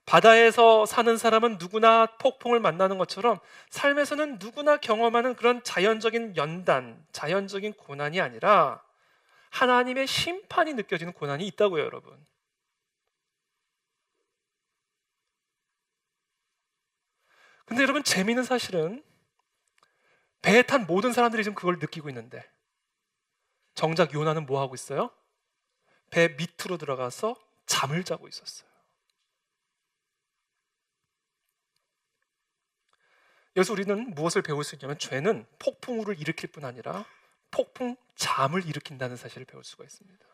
바다에서 사는 사람은 누구나 폭풍을 만나는 것처럼 삶에서는 누구나 경험하는 그런 자연적인 연단, 자연적인 고난이 아니라 하나님의 심판이 느껴지는 고난이 있다고요, 여러분. 근데 여러분, 재미있는 사실은 배에 탄 모든 사람들이 지금 그걸 느끼고 있는데 정작 요나는 뭐 하고 있어요? 배 밑으로 들어가서 잠을 자고 있었어요. 여기서 우리는 무엇을 배울 수 있냐면 죄는 폭풍우를 일으킬 뿐 아니라 폭풍 잠을 일으킨다는 사실을 배울 수가 있습니다.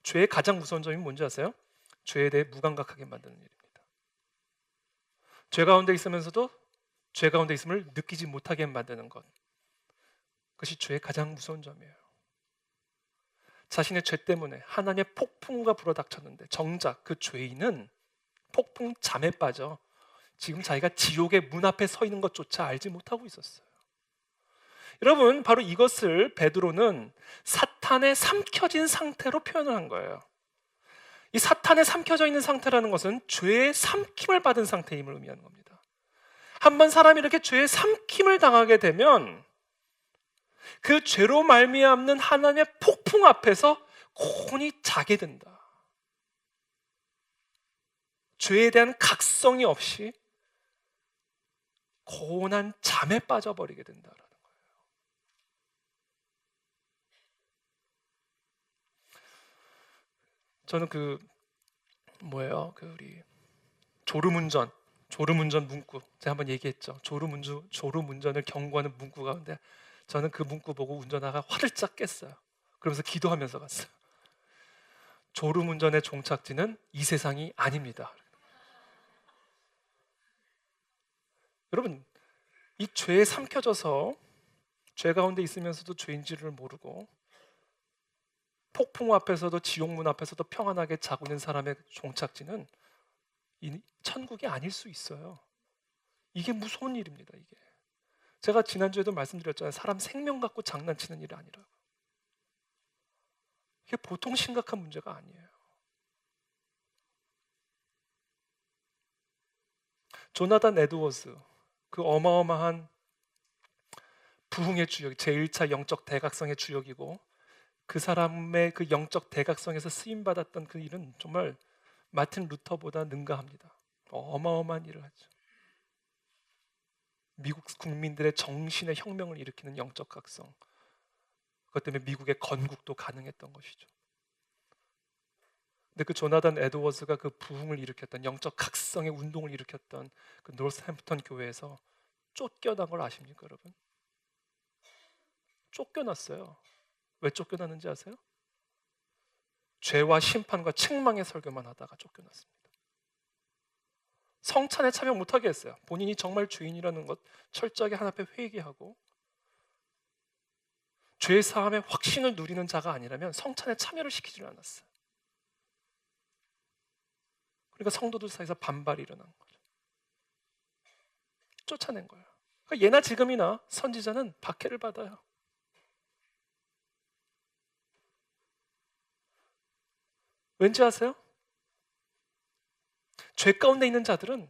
죄의 가장 무서운 점이 뭔지 아세요? 죄에 대해 무감각하게 만드는 일입니다. 죄 가운데 있으면서도 죄 가운데 있음을 느끼지 못하게 만드는 것, 그것이 죄의 가장 무서운 점이에요. 자신의 죄 때문에 하나님의 폭풍우가 불어닥쳤는데 정작 그 죄인은 폭풍 잠에 빠져 지금 자기가 지옥의 문 앞에 서 있는 것조차 알지 못하고 있었어요. 여러분, 바로 이것을 베드로는 사탄에 삼켜진 상태로 표현을 한 거예요. 이 사탄에 삼켜져 있는 상태라는 것은 죄의 삼킴을 받은 상태임을 의미하는 겁니다. 한번 사람이 이렇게 죄의 삼킴을 당하게 되면 그 죄로 말미암는 하나님의 폭풍 앞에서 곤히 자게 된다. 죄에 대한 각성이 없이 고운한 잠에 빠져버리게 된다라는 거예요. 저는 우리 졸음운전 문구, 제가 한번 얘기했죠. 졸음운전을 경고하는 문구 가운데 저는 그 문구 보고 운전하다가 화들짝 깼어요. 그러면서 기도하면서 갔어요. 졸음운전의 종착지는 이 세상이 아닙니다. 여러분, 이 죄에 삼켜져서 죄 가운데 있으면서도 죄인지를 모르고 폭풍 앞에서도 지옥문 앞에서도 평안하게 자고 있는 사람의 종착지는 이 천국이 아닐 수 있어요. 이게 무서운 일입니다. 이게 제가 지난주에도 말씀드렸잖아요. 사람 생명 갖고 장난치는 일이 아니라고. 이게 보통 심각한 문제가 아니에요. 조나단 에드워즈, 그 어마어마한 부흥의 주역, 제1차 영적 대각성의 주역이고 그 사람의 그 영적 대각성에서 쓰임받았던 그 일은 정말 마틴 루터보다 능가합니다. 어마어마한 일을 하죠. 미국 국민들의 정신의 혁명을 일으키는 영적 각성, 그것 때문에 미국의 건국도 가능했던 것이죠. 근데 그 조나단 에드워즈가 그 부흥을 일으켰던, 영적 각성의 운동을 일으켰던 그 노스햄프턴 교회에서 쫓겨난 걸 아십니까, 여러분? 쫓겨났어요. 왜 쫓겨났는지 아세요? 죄와 심판과 책망의 설교만 하다가 쫓겨났습니다. 성찬에 참여 못하게 했어요. 본인이 정말 죄인이라는 것 철저하게 하나님 앞에 회개하고 죄 사함의 확신을 누리는 자가 아니라면 성찬에 참여를 시키지를 않았어요. 그러니까 성도들 사이에서 반발이 일어난 거죠. 쫓아낸 거예요. 그러니까 예나 지금이나 선지자는 박해를 받아요. 왠지 아세요? 죄 가운데 있는 자들은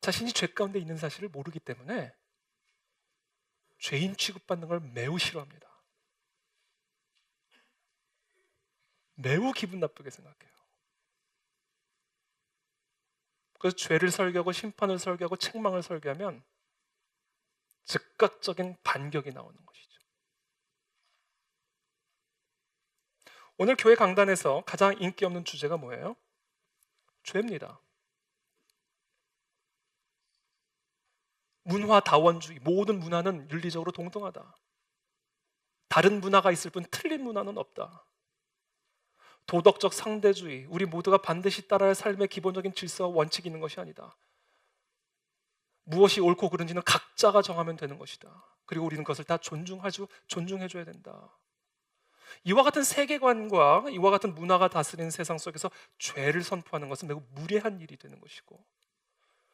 자신이 죄 가운데 있는 사실을 모르기 때문에 죄인 취급받는 걸 매우 싫어합니다. 매우 기분 나쁘게 생각해요. 그래서 죄를 설교하고 심판을 설교하고 책망을 설교하면 즉각적인 반격이 나오는 것이죠. 오늘 교회 강단에서 가장 인기 없는 주제가 뭐예요? 죄입니다. 문화 다원주의, 모든 문화는 윤리적으로 동등하다. 다른 문화가 있을 뿐 틀린 문화는 없다. 도덕적 상대주의, 우리 모두가 반드시 따라야 할 삶의 기본적인 질서와 원칙이 있는 것이 아니다. 무엇이 옳고 그른지는 각자가 정하면 되는 것이다. 그리고 우리는 그것을 다 존중해줘야 된다. 이와 같은 세계관과 이와 같은 문화가 다스리는 세상 속에서 죄를 선포하는 것은 매우 무례한 일이 되는 것이고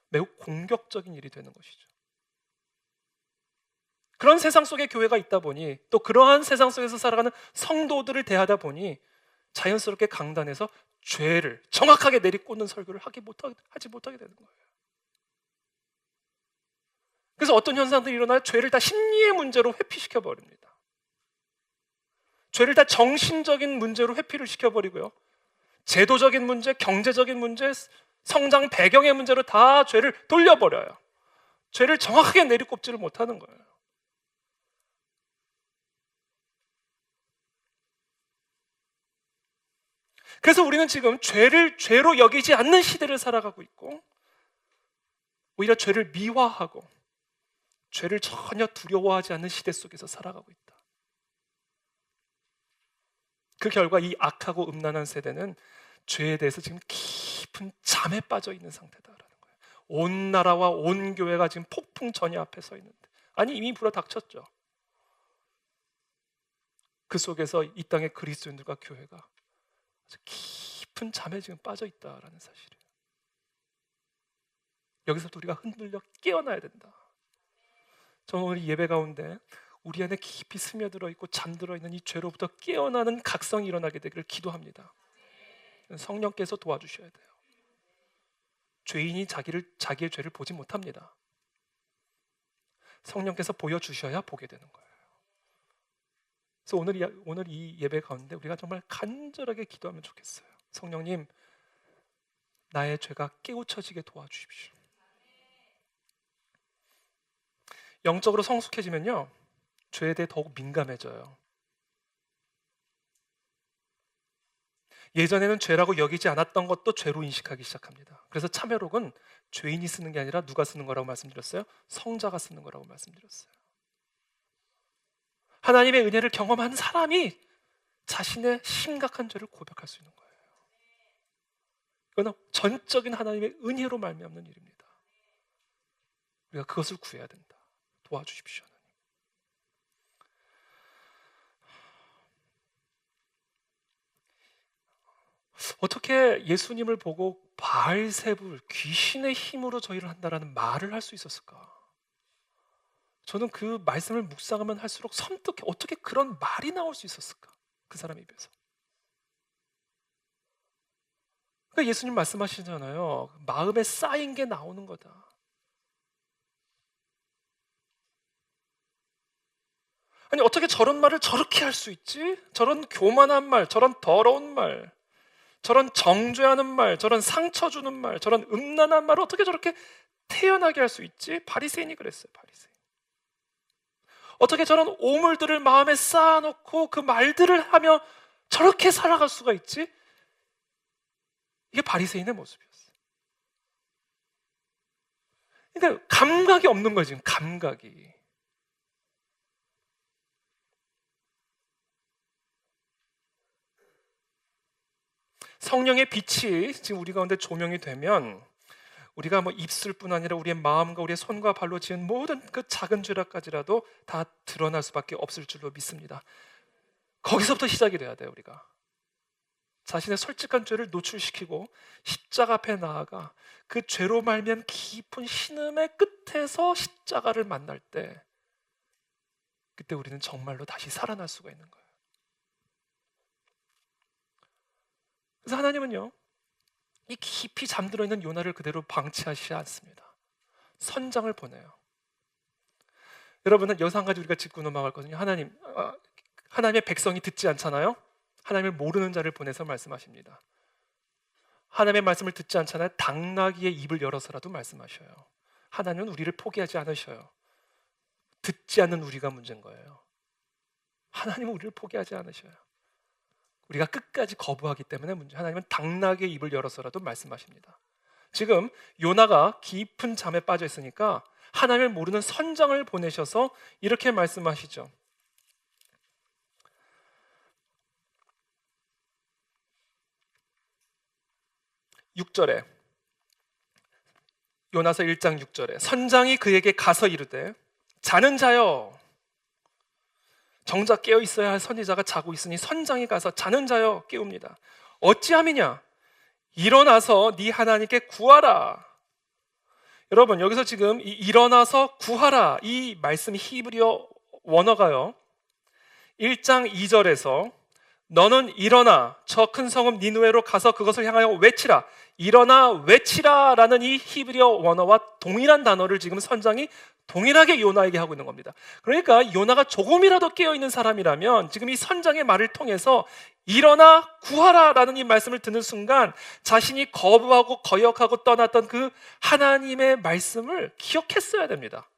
매우 공격적인 일이 되는 것이죠. 그런 세상 속에 교회가 있다 보니 또 그러한 세상 속에서 살아가는 성도들을 대하다 보니 자연스럽게 강단에서 죄를 정확하게 내리꽂는 설교를 하지 못하게 되는 거예요. 그래서 어떤 현상들이 일어나요? 죄를 다 심리의 문제로 회피시켜 버립니다. 죄를 다 정신적인 문제로 회피를 시켜버리고요. 제도적인 문제, 경제적인 문제, 성장 배경의 문제로 다 죄를 돌려버려요. 죄를 정확하게 내리꼽지를 못하는 거예요. 그래서 우리는 지금 죄를 죄로 여기지 않는 시대를 살아가고 있고 오히려 죄를 미화하고 죄를 전혀 두려워하지 않는 시대 속에서 살아가고 있다. 그 결과 이 악하고 음란한 세대는 죄에 대해서 지금 깊은 잠에 빠져 있는 상태다라는 거예요. 온 나라와 온 교회가 지금 폭풍 전야 앞에 서 있는데, 아니 이미 불어닥쳤죠. 그 속에서 이 땅의 그리스도인들과 교회가 아주 깊은 잠에 지금 빠져 있다라는 사실이에요. 여기서부터 우리가 흔들려 깨어나야 된다. 저는 오늘 예배 가운데 우리 안에 깊이 스며들어 있고 잠들어 있는 이 죄로부터 깨어나는 각성이 일어나게 되기를 기도합니다. 성령께서 도와주셔야 돼요. 죄인이 자기의 죄를 보지 못합니다. 성령께서 보여주셔야 보게 되는 거예요. 그래서 오늘 이 예배 가운데 우리가 정말 간절하게 기도하면 좋겠어요. 성령님, 나의 죄가 깨우쳐지게 도와주십시오. 영적으로 성숙해지면요, 죄에 대해 더욱 민감해져요. 예전에는 죄라고 여기지 않았던 것도 죄로 인식하기 시작합니다. 그래서 참회록은 죄인이 쓰는 게 아니라 누가 쓰는 거라고 말씀드렸어요? 성자가 쓰는 거라고 말씀드렸어요. 하나님의 은혜를 경험한 사람이 자신의 심각한 죄를 고백할 수 있는 거예요. 이건 전적인 하나님의 은혜로 말미암는 일입니다. 우리가 그것을 구해야 된다. 도와주십시오. 어떻게 예수님을 보고 바알세불, 귀신의 힘으로 저희를 한다라는 말을 할 수 있었을까? 저는 그 말씀을 묵상하면 할수록 섬뜩해. 어떻게 그런 말이 나올 수 있었을까? 그 사람 입에서. 그러니까 예수님 말씀하시잖아요. 마음에 쌓인 게 나오는 거다. 아니 어떻게 저런 말을 저렇게 할 수 있지? 저런 교만한 말, 저런 더러운 말, 저런 정죄하는 말, 저런 상처 주는 말, 저런 음란한 말을 어떻게 저렇게 태연하게 할 수 있지? 바리새인이 그랬어요. 바리새인. 어떻게 저런 오물들을 마음에 쌓아놓고 그 말들을 하며 저렇게 살아갈 수가 있지? 이게 바리새인의 모습이었어요. 그러니까 감각이 없는 거예요. 지금 감각이. 성령의 빛이 지금 우리 가운데 조명이 되면 우리가 뭐 입술뿐 아니라 우리의 마음과 우리의 손과 발로 지은 모든 그 작은 죄라까지라도 다 드러날 수밖에 없을 줄로 믿습니다. 거기서부터 시작이 돼야 돼요. 우리가 자신의 솔직한 죄를 노출시키고 십자가 앞에 나아가 그 죄로 말미암은 깊은 신음의 끝에서 십자가를 만날 때 그때 우리는 정말로 다시 살아날 수가 있는 거예요. 그래서 하나님은요, 이 깊이 잠들어 있는 요나를 그대로 방치하시지 않습니다. 선장을 보내요. 여러분은 여기서 한 가지 우리가 짚고 넘어가거든요. 하나님의 백성이 듣지 않잖아요. 하나님을 모르는 자를 보내서 말씀하십니다. 하나님의 말씀을 듣지 않잖아요. 당나귀의 입을 열어서라도 말씀하셔요. 하나님은 우리를 포기하지 않으셔요. 듣지 않는 우리가 문제인 거예요. 하나님은 우리를 포기하지 않으셔요. 우리가 끝까지 거부하기 때문에 문제. 하나님은 당나귀의 입을 열어서라도 말씀하십니다. 지금 요나가 깊은 잠에 빠져 있으니까 하나님을 모르는 선장을 보내셔서 이렇게 말씀하시죠. 6절에, 요나서 1장 6절에 선장이 그에게 가서 이르되 자는 자여, 정작 깨어 있어야 할 선지자가 자고 있으니 선장이 가서 자는 자여 깨웁니다. 어찌함이냐? 일어나서 네 하나님께 구하라. 여러분, 여기서 지금 이 일어나서 구하라, 이 말씀 히브리어 원어가요, 1장 2절에서 너는 일어나 저 큰 성읍 니느웨로 가서 그것을 향하여 외치라, 일어나 외치라 라는 이 히브리어 원어와 동일한 단어를 지금 선장이 동일하게 요나에게 하고 있는 겁니다. 그러니까 요나가 조금이라도 깨어있는 사람이라면 지금 이 선장의 말을 통해서 일어나 구하라 라는 이 말씀을 듣는 순간 자신이 거부하고 거역하고 떠났던 그 하나님의 말씀을 기억했어야 됩니다.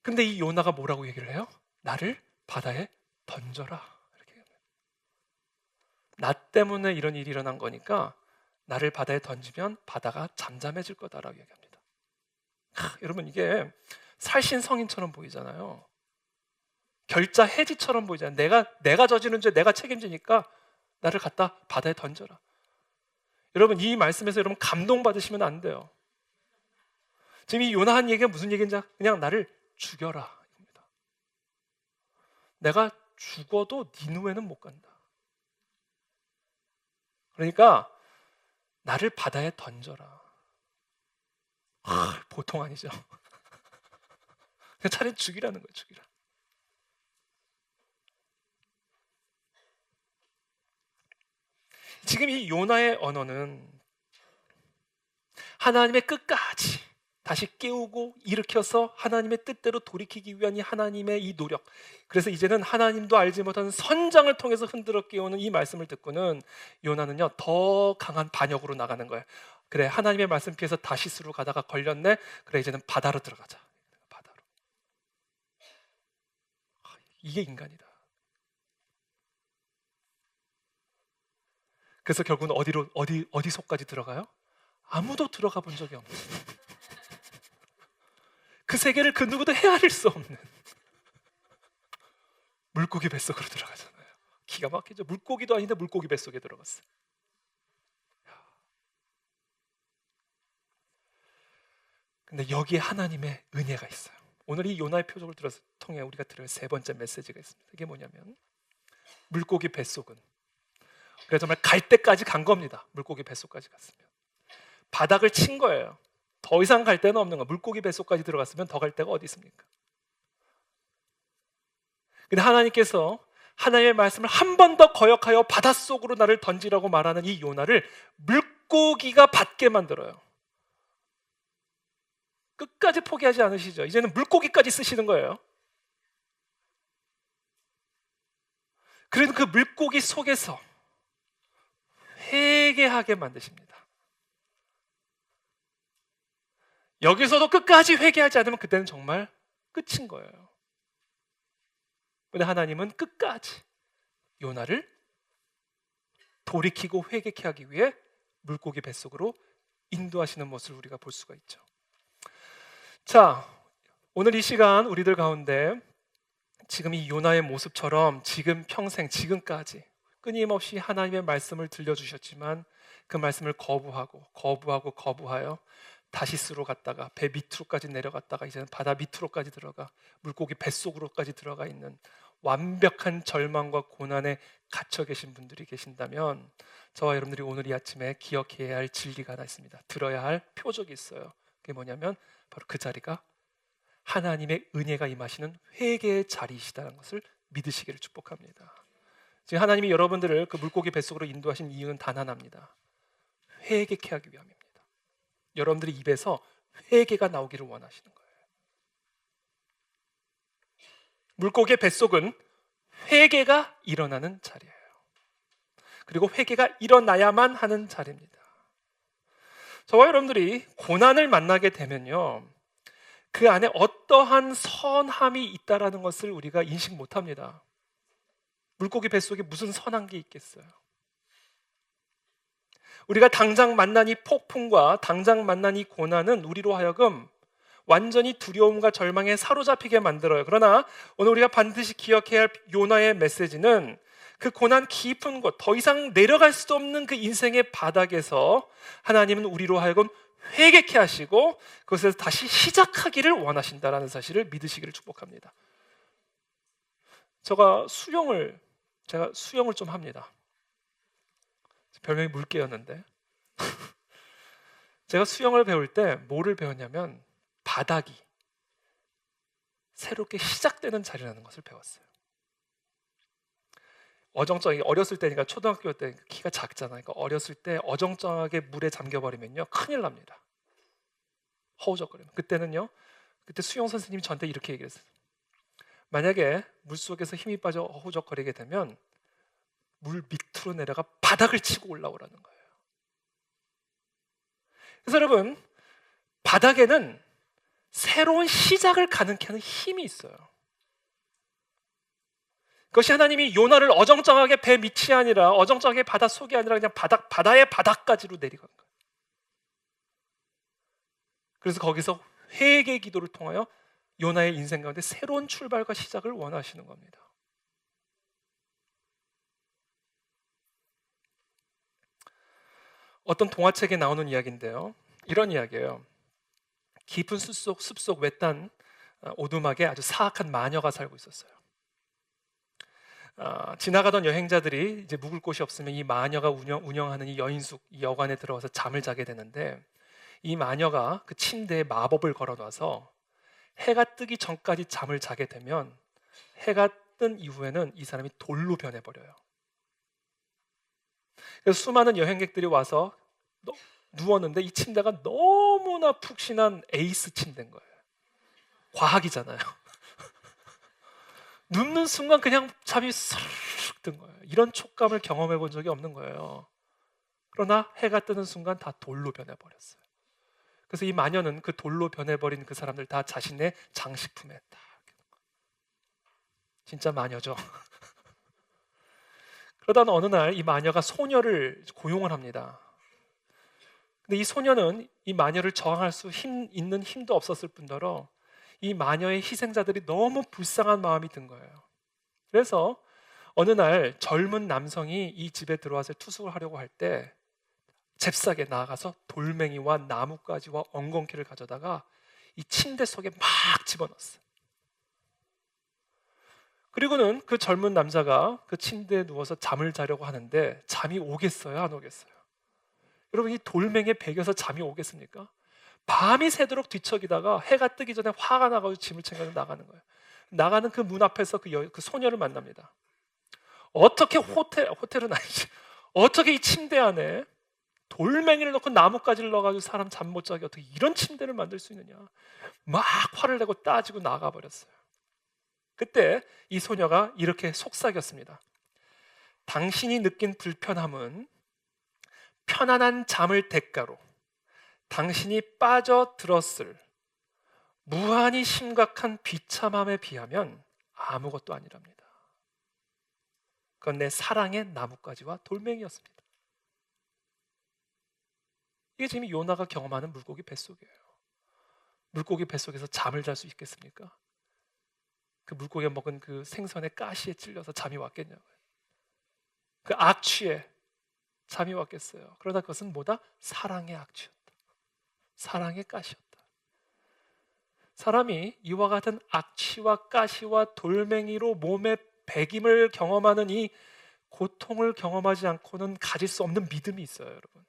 근데 이 요나가 뭐라고 얘기를 해요? 나를 바다에 던져라, 이렇게 얘기합니다. 나 때문에 이런 일이 일어난 거니까 나를 바다에 던지면 바다가 잠잠해질 거다라고 얘기합니다. 여러분, 이게 살신성인처럼 보이잖아요. 결자 해지처럼 보이잖아요. 내가 저지른 죄 내가 책임지니까 나를 갖다 바다에 던져라. 여러분, 이 말씀에서 여러분 감동받으시면 안 돼요. 지금 이 요나 한 얘기가 무슨 얘기인지, 그냥 나를 죽여라 입니다. 내가 죽어도 니느웨는 못 간다. 그러니까 나를 바다에 던져라. 보통 아니죠. 그냥 차라리 죽이라는 거예요. 죽이라. 지금 이 요나의 언어는 하나님의 끝까지 다시 깨우고 일으켜서 하나님의 뜻대로 돌이키기 위한 이 하나님의 이 노력. 그래서 이제는 하나님도 알지 못하는 선장을 통해서 흔들어 깨우는 이 말씀을 듣고는 요나는요, 더 강한 반역으로 나가는 거예요. 그래, 하나님의 말씀 피해서 다시스로 가다가 걸렸네. 그래, 이제는 바다로 들어가자. 바다로. 이게 인간이다. 그래서 결국은 어디 속까지 들어가요? 아무도 들어가 본 적이 없는, 그 세계를 그 누구도 헤아릴 수 없는 물고기 뱃속으로 들어가잖아요. 기가 막히죠. 물고기도 아닌데 물고기 뱃속에 들어갔어요. 근데 여기에 하나님의 은혜가 있어요. 오늘 이 요나의 표적을 통해 우리가 들을 세 번째 메시지가 있습니다. 이게 뭐냐면, 물고기 뱃속은, 그래서 정말 갈 때까지 간 겁니다. 물고기 뱃속까지 갔으면 바닥을 친 거예요. 더 이상 갈 데는 없는 거예요. 물고기 뱃속까지 들어갔으면 더 갈 데가 어디 있습니까? 근데 하나님께서 하나님의 말씀을 한 번 더 거역하여 바닷속으로 나를 던지라고 말하는 이 요나를 물고기가 받게 만들어요. 끝까지 포기하지 않으시죠? 이제는 물고기까지 쓰시는 거예요. 그래도 그 물고기 속에서 회개하게 만드십니다. 여기서도 끝까지 회개하지 않으면 그때는 정말 끝인 거예요. 근데 하나님은 끝까지 요나를 돌이키고 회개케 하기 위해 물고기 뱃속으로 인도하시는 모습을 우리가 볼 수가 있죠. 자, 오늘 이 시간 우리들 가운데 지금 이 요나의 모습처럼 지금 평생 지금까지 끊임없이 하나님의 말씀을 들려주셨지만 그 말씀을 거부하여 다시스로 갔다가 배 밑으로까지 내려갔다가 이제는 바다 밑으로까지 들어가 물고기 뱃속으로까지 들어가 있는 완벽한 절망과 고난에 갇혀 계신 분들이 계신다면 저와 여러분들이 오늘 이 아침에 기억해야 할 진리가 하나 있습니다. 들어야 할 표적이 있어요. 그게 뭐냐면 바로 그 자리가 하나님의 은혜가 임하시는 회개의 자리이시다는 것을 믿으시기를 축복합니다. 지금 하나님이 여러분들을 그 물고기 뱃속으로 인도하신 이유는 단 하나입니다. 회개케 하기 위함입니다. 여러분들의 입에서 회개가 나오기를 원하시는 거예요. 물고기의 뱃속은 회개가 일어나는 자리예요. 그리고 회개가 일어나야만 하는 자리입니다. 저와 여러분들이 고난을 만나게 되면요, 그 안에 어떠한 선함이 있다라는 것을 우리가 인식 못합니다. 물고기 뱃속에 무슨 선한 게 있겠어요? 우리가 당장 만난 이 폭풍과 당장 만난 이 고난은 우리로 하여금 완전히 두려움과 절망에 사로잡히게 만들어요. 그러나 오늘 우리가 반드시 기억해야 할 요나의 메시지는 그 고난 깊은 곳, 더 이상 내려갈 수도 없는 그 인생의 바닥에서 하나님은 우리로 하여금 회개케 하시고 그것에서 다시 시작하기를 원하신다라는 사실을 믿으시기를 축복합니다. 제가 수영을 좀 합니다. 별명이 물개였는데 제가 수영을 배울 때 뭐를 배웠냐면 바닥이 새롭게 시작되는 자리라는 것을 배웠어요. 어정쩡하게 어렸을 때니까 초등학교 때 키가 작잖아요. 그러니까 어렸을 때 어정쩡하게 물에 잠겨버리면요 큰일 납니다. 허우적거리면. 그때 수영 선생님이 저한테 이렇게 얘기했어요. 만약에 물속에서 힘이 빠져 허우적거리게 되면 물 밑으로 내려가 바닥을 치고 올라오라는 거예요. 그래서 여러분, 바닥에는 새로운 시작을 가능케 하는 힘이 있어요. 그것이 하나님이 요나를 어정쩡하게 배 밑이 아니라 어정쩡하게 바다 속이 아니라 그냥 바다의 바닥까지로 내려간 거예요. 그래서 거기서 회개 기도를 통하여 요나의 인생 가운데 새로운 출발과 시작을 원하시는 겁니다. 어떤 동화책에 나오는 이야기인데요. 이런 이야기예요. 깊은 숲속 외딴 오두막에 아주 사악한 마녀가 살고 있었어요. 지나가던 여행자들이 이제 묵을 곳이 없으면 이 마녀가 운영하는 이 여인숙, 이 여관에 들어가서 잠을 자게 되는데 이 마녀가 그 침대에 마법을 걸어놔서 해가 뜨기 전까지 잠을 자게 되면 해가 뜬 이후에는 이 사람이 돌로 변해버려요. 그래서 수많은 여행객들이 와서 누웠는데 이 침대가 너무나 푹신한 에이스 침대인 거예요. 과학이잖아요. 눕는 순간 그냥 잠이 스르륵 든 거예요. 이런 촉감을 경험해 본 적이 없는 거예요. 그러나 해가 뜨는 순간 다 돌로 변해버렸어요. 그래서 이 마녀는 그 돌로 변해버린 그 사람들 다 자신의 장식품에 딱. 진짜 마녀죠. 그러다 어느 날 이 마녀가 소녀를 고용을 합니다. 근데 이 소녀는 이 마녀를 저항할 수 있는 힘도 없었을 뿐더러 이 마녀의 희생자들이 너무 불쌍한 마음이 든 거예요. 그래서 어느 날 젊은 남성이 이 집에 들어와서 투숙을 하려고 할 때 잽싸게 나아가서 돌멩이와 나뭇가지와 엉겅퀴를 가져다가 이 침대 속에 막 집어넣었어요. 그리고는 그 젊은 남자가 그 침대에 누워서 잠을 자려고 하는데 잠이 오겠어요? 안 오겠어요? 여러분, 이 돌멩이에 베겨서 잠이 오겠습니까? 밤이 새도록 뒤척이다가 해가 뜨기 전에 화가 나가지고 짐을 챙겨서 나가는 거예요. 나가는 그 문 앞에서 그 소녀를 만납니다. 어떻게 호텔은 아니지, 어떻게 이 침대 안에 돌멩이를 넣고 나뭇가지를 넣어가지고 사람 잠 못 자게 어떻게 이런 침대를 만들 수 있느냐, 막 화를 내고 따지고 나가버렸어요. 그때 이 소녀가 이렇게 속삭였습니다. 당신이 느낀 불편함은 편안한 잠을 대가로 당신이 빠져들었을 무한히 심각한 비참함에 비하면 아무것도 아니랍니다. 그건 내 사랑의 나뭇가지와 돌멩이였습니다. 이게 지금 요나가 경험하는 물고기 뱃속이에요. 물고기 뱃속에서 잠을 잘 수 있겠습니까? 그 물고기가 먹은 그 생선의 가시에 찔려서 잠이 왔겠냐고요. 그 악취에 잠이 왔겠어요. 그러나 그것은 뭐다? 사랑의 악취였다. 사랑의 가시였다. 사람이 이와 같은 악취와 가시와 돌멩이로 몸의 배김을 경험하는 이 고통을 경험하지 않고는 가질 수 없는 믿음이 있어요, 여러분.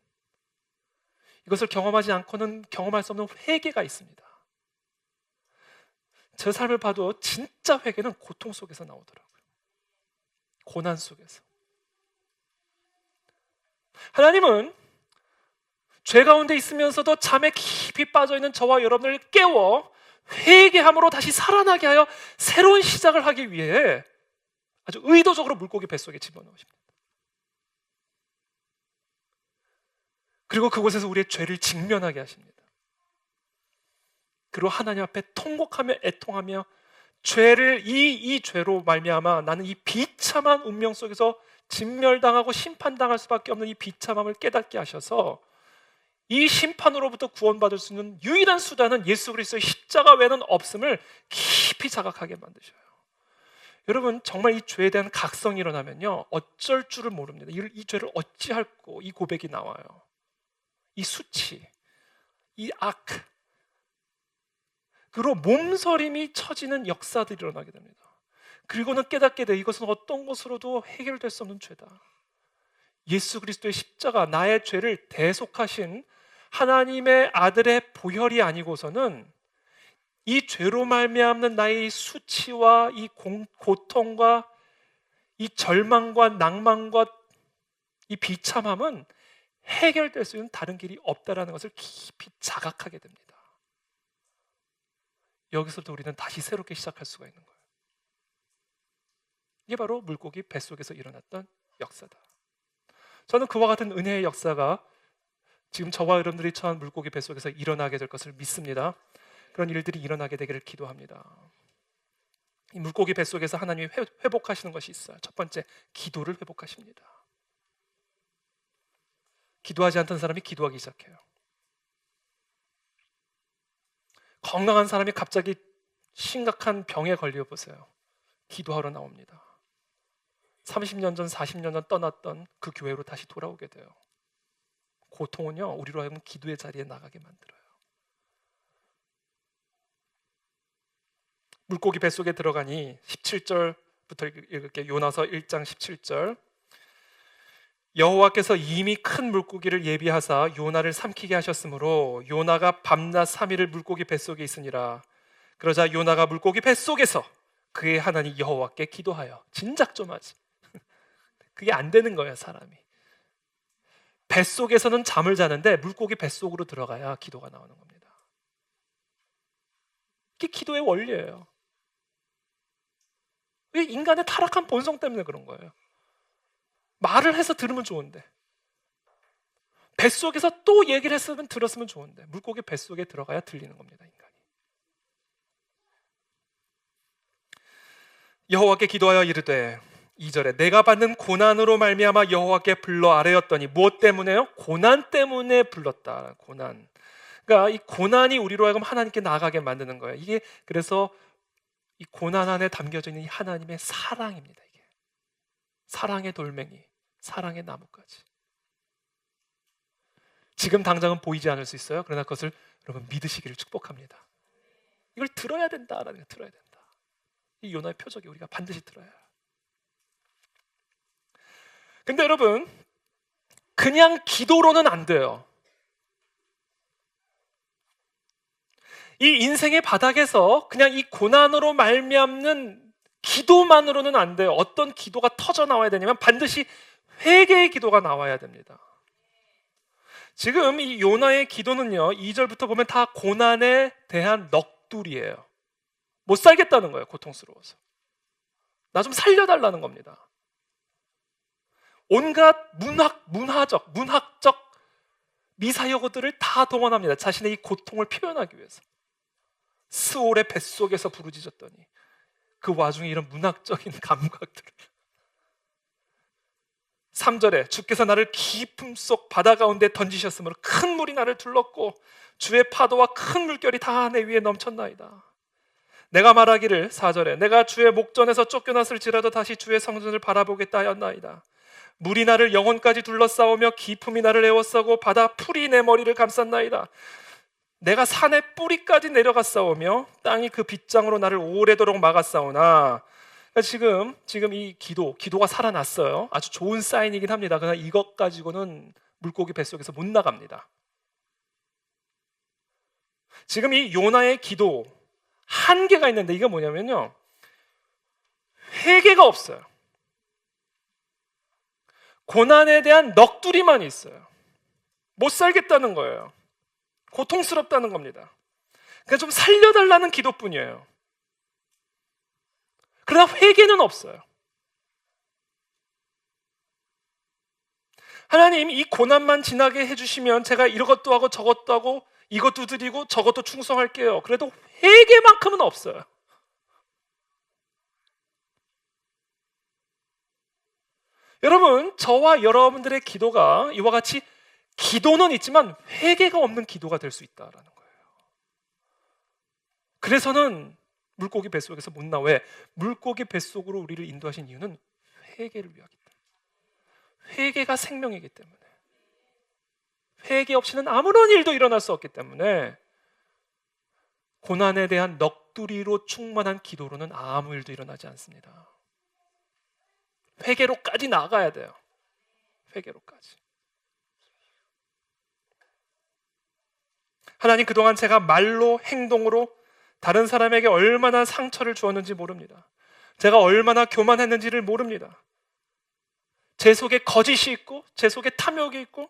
이것을 경험하지 않고는 경험할 수 없는 회개가 있습니다. 제 삶을 봐도 진짜 회개는 고통 속에서 나오더라고요. 고난 속에서. 하나님은 죄 가운데 있으면서도 잠에 깊이 빠져있는 저와 여러분을 깨워 회개함으로 다시 살아나게 하여 새로운 시작을 하기 위해 아주 의도적으로 물고기 뱃속에 집어넣으십니다. 그리고 그곳에서 우리의 죄를 직면하게 하십니다. 그리고 하나님 앞에 통곡하며 애통하며 죄를 이 죄로 말미암아 나는 이 비참한 운명 속에서 진멸당하고 심판당할 수밖에 없는 이 비참함을 깨닫게 하셔서 이 심판으로부터 구원받을 수 있는 유일한 수단은 예수 그리스도의 십자가 외에는 없음을 깊이 자각하게 만드셔요. 여러분, 정말 이 죄에 대한 각성이 일어나면요, 어쩔 줄을 모릅니다. 이 죄를 어찌할꼬, 이 고백이 나와요. 이 수치, 이 악, 그리고 몸서림이 처지는 역사들이 일어나게 됩니다. 그리고는 깨닫게 돼, 이것은 어떤 것으로도 해결될 수 없는 죄다. 예수 그리스도의 십자가, 나의 죄를 대속하신 하나님의 아들의 보혈이 아니고서는 이 죄로 말미암는 나의 수치와 이 고통과 이 절망과 낭만과 이 비참함은 해결될 수 있는 다른 길이 없다라는 것을 깊이 자각하게 됩니다. 여기서부터 우리는 다시 새롭게 시작할 수가 있는 거예요. 이게 바로 물고기 뱃속에서 일어났던 역사다. 저는 그와 같은 은혜의 역사가 지금 저와 여러분들이 처한 물고기 뱃속에서 일어나게 될 것을 믿습니다. 그런 일들이 일어나게 되기를 기도합니다. 이 물고기 뱃속에서 하나님이 회복하시는 것이 있어요. 첫 번째, 기도를 회복하십니다. 기도하지 않던 사람이 기도하기 시작해요. 건강한 사람이 갑자기 심각한 병에 걸려 보세요. 기도하러 나옵니다. 30년 전, 40년 전 떠났던 그 교회로 다시 돌아오게 돼요. 고통은요, 우리로 하여금 기도의 자리에 나가게 만들어요. 물고기 뱃속에 들어가니 17절부터 읽을게요. 요나서 1장 17절. 여호와께서 이미 큰 물고기를 예비하사 요나를 삼키게 하셨으므로 요나가 밤낮 3일을 물고기 뱃속에 있으니라. 그러자 요나가 물고기 뱃속에서 그의 하나님 여호와께 기도하여. 진작 좀 하지. 그게 안 되는 거예요, 사람이. 뱃속에서는 잠을 자는데 물고기 뱃속으로 들어가야 기도가 나오는 겁니다. 이게 기도의 원리예요. 인간의 타락한 본성 때문에 그런 거예요. 말을 해서 들으면 좋은데, 뱃속에서 또 얘기를 했으면 들었으면 좋은데, 물고기 뱃속에 들어가야 들리는 겁니다, 인간이. 여호와께 기도하여 이르되 2절에 내가 받는 고난으로 말미암아 여호와께 불러 아뢰었더니. 무엇 때문에요? 고난 때문에 불렀다. 고난. 그러니까 이 고난이 우리로 하여금 하나님께 나아가게 만드는 거예요. 이게 그래서 이 고난 안에 담겨져 있는 이 하나님의 사랑입니다. 이게 사랑의 돌멩이, 사랑의 나뭇가지. 지금 당장은 보이지 않을 수 있어요. 그러나 그것을 여러분 믿으시기를 축복합니다. 이걸 들어야 된다라는 걸 들어야 된다. 이 요나의 표적이 우리가 반드시 들어야 해요. 근데 여러분, 그냥 기도로는 안 돼요. 이 인생의 바닥에서 그냥 이 고난으로 말미암는 기도만으로는 안 돼요. 어떤 기도가 터져 나와야 되냐면 반드시 회개의 기도가 나와야 됩니다. 지금 이 요나의 기도는요, 2절부터 보면 다 고난에 대한 넋두리예요. 못 살겠다는 거예요. 고통스러워서. 나 좀 살려달라는 겁니다. 온갖 문학적 미사여구들을 다 동원합니다. 자신의 이 고통을 표현하기 위해서. 스올의 뱃속에서 부르짖었더니 그 와중에 이런 문학적인 감각들을. 3절에 주께서 나를 깊음 속 바다 가운데 던지셨으므로 큰 물이 나를 둘렀고 주의 파도와 큰 물결이 다 내 위에 넘쳤나이다. 내가 말하기를 4절에 내가 주의 목전에서 쫓겨났을지라도 다시 주의 성전을 바라보겠다 하였나이다. 물이 나를 영혼까지 둘러싸우며 깊음이 나를 에워싸고 바다 풀이 내 머리를 감쌌나이다. 내가 산의 뿌리까지 내려갔사오며 땅이 그 빗장으로 나를 오래도록 막았사오나. 그러니까 지금 이 기도가 살아났어요. 아주 좋은 사인이긴 합니다. 그러나 이것 가지고는 물고기 뱃속에서 못 나갑니다. 지금 이 요나의 기도, 한계가 있는데 이게 뭐냐면요, 회개가 없어요. 고난에 대한 넋두리만 있어요. 못 살겠다는 거예요. 고통스럽다는 겁니다. 그냥 좀 살려달라는 기도뿐이에요. 그러나 회개는 없어요. 하나님, 이 고난만 지나게 해주시면 제가 이것도 하고 저것도 하고 이것도 드리고 저것도 충성할게요. 그래도 회개만큼은 없어요. 여러분, 저와 여러분들의 기도가 이와 같이 기도는 있지만 회개가 없는 기도가 될 수 있다라는 거예요. 그래서는 물고기 뱃속에서 못 나와. 왜? 물고기 뱃속으로 우리를 인도하신 이유는 회개를 위하기 때문에. 회개가 생명이기 때문에. 회개 없이는 아무런 일도 일어날 수 없기 때문에 고난에 대한 넋두리로 충만한 기도로는 아무 일도 일어나지 않습니다. 회개로까지 나가야 돼요. 회개로까지. 하나님, 그동안 제가 말로 행동으로 다른 사람에게 얼마나 상처를 주었는지 모릅니다. 제가 얼마나 교만했는지를 모릅니다. 제 속에 거짓이 있고 제 속에 탐욕이 있고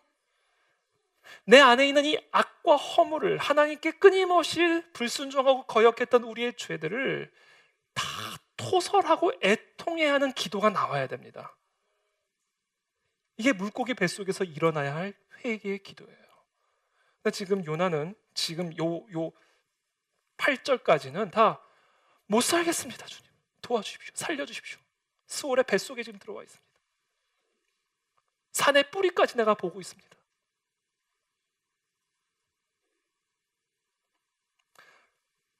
내 안에 있는 이 악과 허물을 하나님께 끊임없이 불순종하고 거역했던 우리의 죄들을 다 토설하고 애통해야 하는 기도가 나와야 됩니다. 이게 물고기 뱃속에서 일어나야 할 회개의 기도예요. 근데 지금 요나는 지금 요 8절까지는 다 못 살겠습니다. 주님, 도와주십시오. 살려주십시오. 스올의 뱃속에 지금 들어와 있습니다. 산의 뿌리까지 내가 보고 있습니다.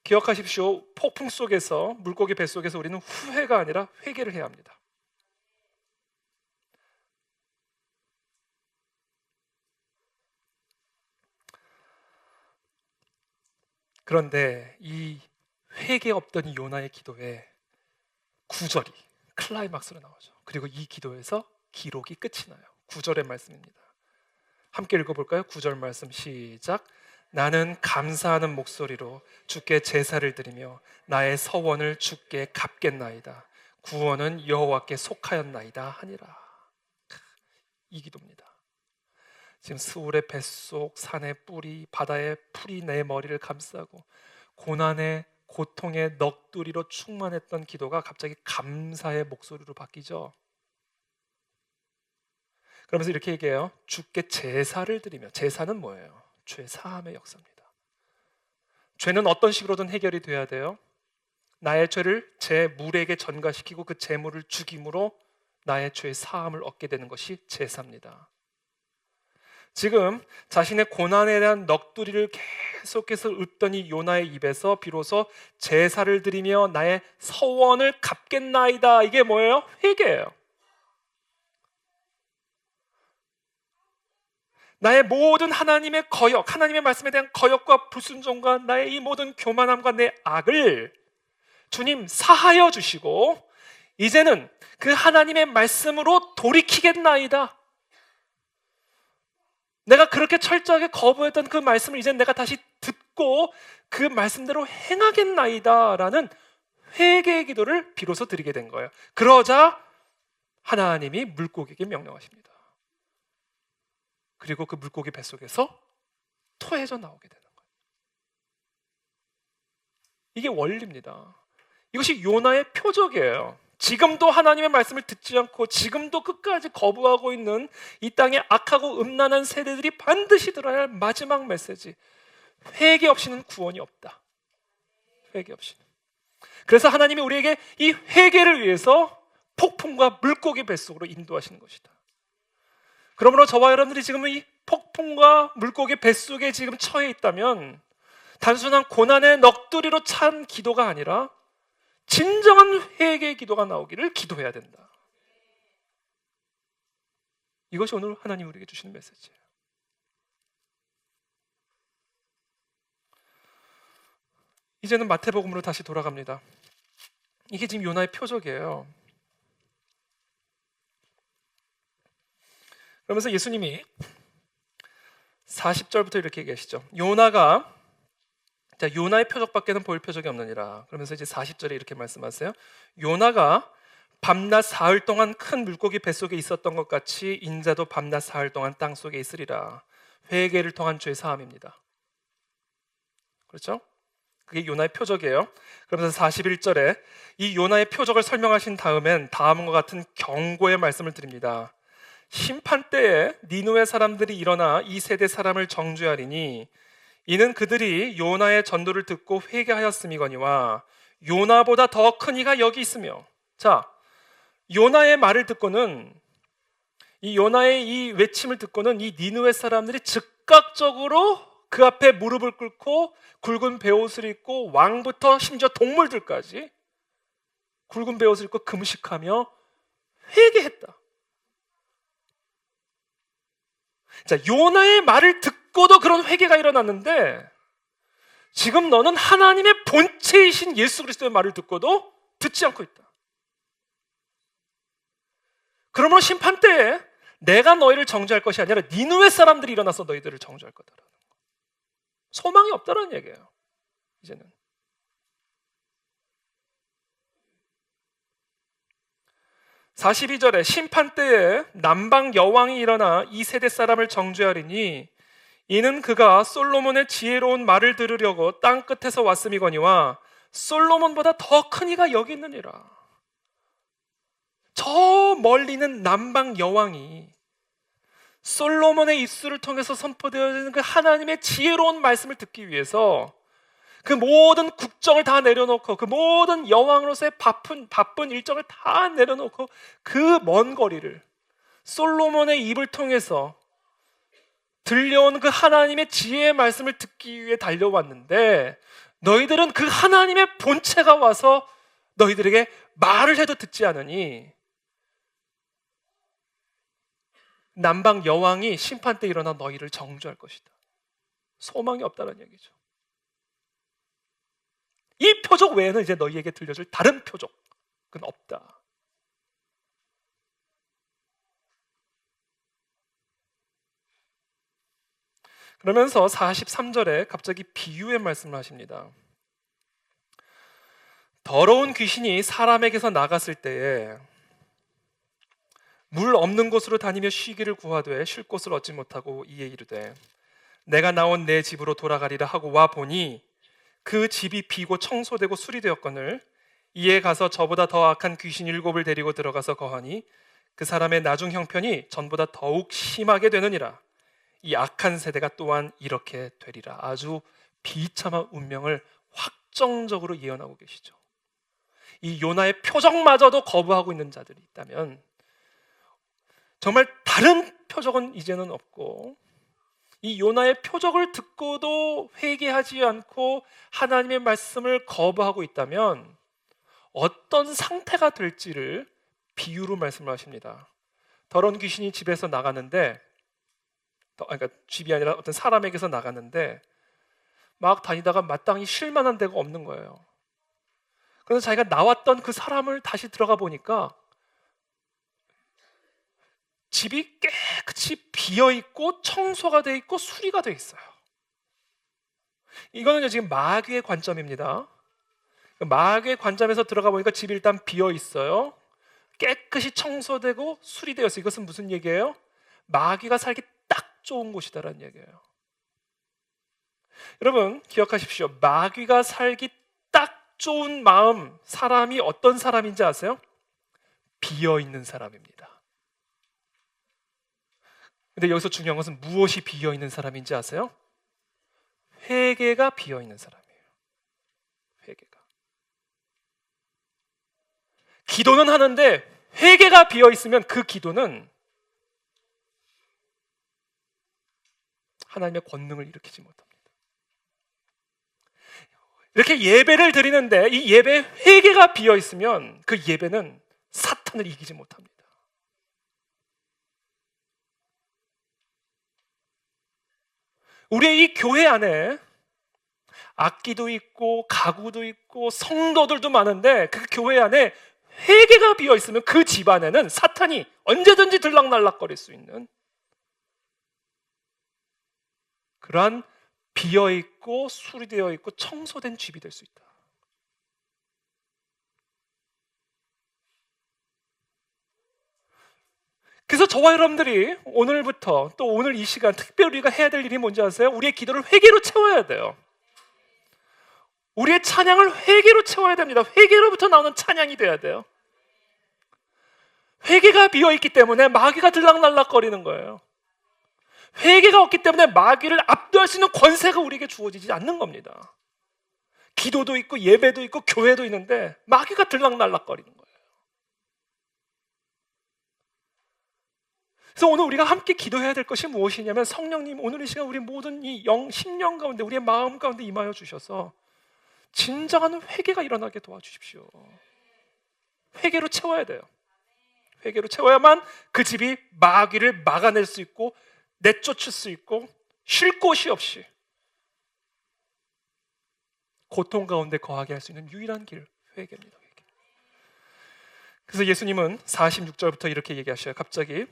기억하십시오. 폭풍 속에서, 물고기 뱃속에서 우리는 후회가 아니라 회개를 해야 합니다. 그런데 이 회개 없던 이 요나의 기도에 9절이 클라이막스로 나오죠. 그리고 이 기도에서 기록이 끝이 나요. 9절의 말씀입니다. 함께 읽어볼까요? 9절 말씀 시작. 나는 감사하는 목소리로 주께 제사를 드리며 나의 서원을 주께 갚겠나이다. 구원은 여호와께 속하였나이다 하니라. 이 기도입니다. 지금 스올의 뱃속, 산의 뿌리, 바다의 풀이 내 머리를 감싸고 고난의 고통의 넋두리로 충만했던 기도가 갑자기 감사의 목소리로 바뀌죠. 그러면서 이렇게 얘기해요. 주께 제사를 드리며, 제사는 뭐예요? 죄 사함의 역사입니다. 죄는 어떤 식으로든 해결이 돼야 돼요. 나의 죄를 제 물에게 전가시키고 그 제물을 죽임으로 나의 죄 사함을 얻게 되는 것이 제사입니다. 지금 자신의 고난에 대한 넋두리를 계속해서 읊던 이 요나의 입에서 비로소 제사를 드리며 나의 서원을 갚겠나이다. 이게 뭐예요? 회개예요. 나의 모든 하나님의 거역, 하나님의 말씀에 대한 거역과 불순종과 나의 이 모든 교만함과 내 악을 주님 사하여 주시고 이제는 그 하나님의 말씀으로 돌이키겠나이다. 내가 그렇게 철저하게 거부했던 그 말씀을 이제 내가 다시 듣고 그 말씀대로 행하겠나이다 라는 회개의 기도를 비로소 드리게 된 거예요. 그러자 하나님이 물고기에게 명령하십니다. 그리고 그 물고기 뱃속에서 토해져 나오게 되는 거예요. 이게 원리입니다. 이것이 요나의 표적이에요. 지금도 하나님의 말씀을 듣지 않고 지금도 끝까지 거부하고 있는 이 땅의 악하고 음란한 세대들이 반드시 들어야 할 마지막 메시지. 회개 없이는 구원이 없다. 회개 없이는. 그래서 하나님이 우리에게 이 회개를 위해서 폭풍과 물고기 뱃속으로 인도하시는 것이다. 그러므로 저와 여러분들이 지금 이 폭풍과 물고기 뱃속에 지금 처해 있다면 단순한 고난의 넋두리로 찬 기도가 아니라 진정한 회개의 기도가 나오기를 기도해야 된다. 이것이 오늘 하나님 우리에게 주시는 메시지예요. 이제는 마태복음으로 다시 돌아갑니다. 이게 지금 요나의 표적이에요. 그러면서 예수님이 40절부터 이렇게 얘기하시죠. 요나가 자, 요나의 표적밖에는 보일 표적이 없느니라. 그러면서 이제 40절에 이렇게 말씀하세요. 요나가 밤낮 사흘 동안 큰 물고기 뱃속에 있었던 것 같이 인자도 밤낮 사흘 동안 땅 속에 있으리라. 회개를 통한 죄 사함입니다. 그렇죠? 그게 요나의 표적이에요. 그러면서 41절에 이 요나의 표적을 설명하신 다음엔 다음과 같은 경고의 말씀을 드립니다. 심판 때에 니느웨 사람들이 일어나 이 세대 사람을 정죄하리니 이는 그들이 요나의 전도를 듣고 회개하였음이거니와 요나보다 더 큰 이가 여기 있으며. 자, 요나의 말을 듣고는, 이 요나의 이 외침을 듣고는 이 니느웨 사람들이 즉각적으로 그 앞에 무릎을 꿇고 굵은 베옷을 입고 왕부터 심지어 동물들까지 굵은 베옷을 입고 금식하며 회개했다. 자, 요나의 말을 듣고도 그런 회개가 일어났는데 지금 너는 하나님의 본체이신 예수 그리스도의 말을 듣고도 듣지 않고 있다. 그러므로 심판 때에 내가 너희를 정죄할 것이 아니라 니느웨 사람들이 일어나서 너희들을 정죄할 거다라는 거. 소망이 없다는 얘기예요. 이제는. 42절에 심판 때에 남방 여왕이 일어나 이 세대 사람을 정죄하리니 이는 그가 솔로몬의 지혜로운 말을 들으려고 땅 끝에서 왔음이거니와 솔로몬보다 더 큰 이가 여기 있느니라. 저 멀리는 남방 여왕이 솔로몬의 입술을 통해서 선포되어지는 그 하나님의 지혜로운 말씀을 듣기 위해서 그 모든 국정을 다 내려놓고 그 모든 여왕으로서의 바쁜 일정을 다 내려놓고 그 먼 거리를 솔로몬의 입을 통해서 들려온 그 하나님의 지혜의 말씀을 듣기 위해 달려왔는데 너희들은 그 하나님의 본체가 와서 너희들에게 말을 해도 듣지 않으니 남방 여왕이 심판 때 일어나 너희를 정죄할 것이다. 소망이 없다는 얘기죠. 이 표적 외에는 이제 너희에게 들려줄 다른 표적은 없다. 그러면서 43절에 갑자기 비유의 말씀을 하십니다. 더러운 귀신이 사람에게서 나갔을 때에 물 없는 곳으로 다니며 쉬기를 구하되 쉴 곳을 얻지 못하고 이에 이르되 내가 나온 내 집으로 돌아가리라 하고 와 보니 그 집이 비고 청소되고 수리되었거늘 이에 가서 저보다 더 악한 귀신 7을 데리고 들어가서 거하니 그 사람의 나중 형편이 전보다 더욱 심하게 되느니라. 이 악한 세대가 또한 이렇게 되리라. 아주 비참한 운명을 확정적으로 예언하고 계시죠. 이 요나의 표적마저도 거부하고 있는 자들이 있다면 정말 다른 표적은 이제는 없고 이 요나의 표적을 듣고도 회개하지 않고 하나님의 말씀을 거부하고 있다면 어떤 상태가 될지를 비유로 말씀을 하십니다. 더러운 귀신이 집에서 나가는데, 그러니까 집이 아니라 어떤 사람에게서 나갔는데 막 다니다가 마땅히 쉴 만한 데가 없는 거예요. 그래서 자기가 나왔던 그 사람을 다시 들어가 보니까 집이 깨끗이 비어있고 청소가 돼 있고 수리가 돼 있어요. 이거는 지금 마귀의 관점입니다. 마귀의 관점에서 들어가 보니까 집이 일단 비어 있어요. 깨끗이 청소되고 수리되어 있어요. 이것은 무슨 얘기예요? 마귀가 살기 딱 좋은 곳이다라는 얘기예요. 여러분 기억하십시오. 마귀가 살기 딱 좋은 마음, 사람이 어떤 사람인지 아세요? 비어 있는 사람입니다. 근데 여기서 중요한 것은 무엇이 비어 있는 사람인지 아세요? 회개가 비어 있는 사람이에요. 회개가. 기도는 하는데 회개가 비어 있으면 그 기도는 하나님의 권능을 일으키지 못합니다. 이렇게 예배를 드리는데 이 예배에 회개가 비어 있으면 그 예배는 사탄을 이기지 못합니다. 우리의 이 교회 안에 악기도 있고 가구도 있고 성도들도 많은데 그 교회 안에 회개가 비어 있으면 그 집안에는 사탄이 언제든지 들락날락거릴 수 있는 그러한 비어 있고 수리되어 있고 청소된 집이 될 수 있다. 그래서 저와 여러분들이 오늘부터 또 오늘 이 시간 특별히 우리가 해야 될 일이 뭔지 아세요? 우리의 기도를 회개로 채워야 돼요. 우리의 찬양을 회개로 채워야 됩니다. 회개로부터 나오는 찬양이 돼야 돼요. 회개가 비어있기 때문에 마귀가 들락날락거리는 거예요. 회개가 없기 때문에 마귀를 압도할 수 있는 권세가 우리에게 주어지지 않는 겁니다. 기도도 있고 예배도 있고 교회도 있는데 마귀가 들락날락거리는 거예요. 그래서 오늘 우리가 함께 기도해야 될 것이 무엇이냐면, 성령님 오늘 이 시간 우리 모든 이 심령 가운데 우리의 마음 가운데 임하여 주셔서 진정한 회개가 일어나게 도와주십시오. 회개로 채워야 돼요. 회개로 채워야만 그 집이 마귀를 막아낼 수 있고 내쫓을 수 있고 쉴 곳이 없이 고통 가운데 거하게 할 수 있는 유일한 길, 회개입니다. 회개. 그래서 예수님은 46절부터 이렇게 얘기하셔요. 갑자기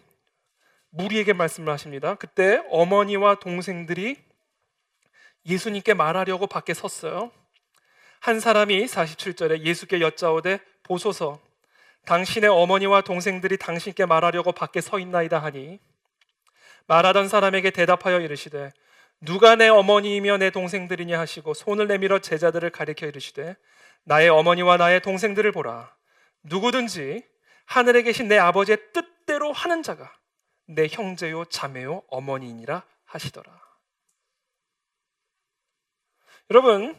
무리에게 말씀을 하십니다. 그때 어머니와 동생들이 예수님께 말하려고 밖에 섰어요. 한 사람이 47절에 예수께 여짜오되 보소서, 당신의 어머니와 동생들이 당신께 말하려고 밖에 서 있나이다 하니, 말하던 사람에게 대답하여 이르시되 누가 내 어머니이며 내 동생들이냐 하시고 손을 내밀어 제자들을 가리켜 이르시되 나의 어머니와 나의 동생들을 보라. 누구든지 하늘에 계신 내 아버지의 뜻대로 하는 자가 내 형제요 자매요 어머니이니라 하시더라. 여러분,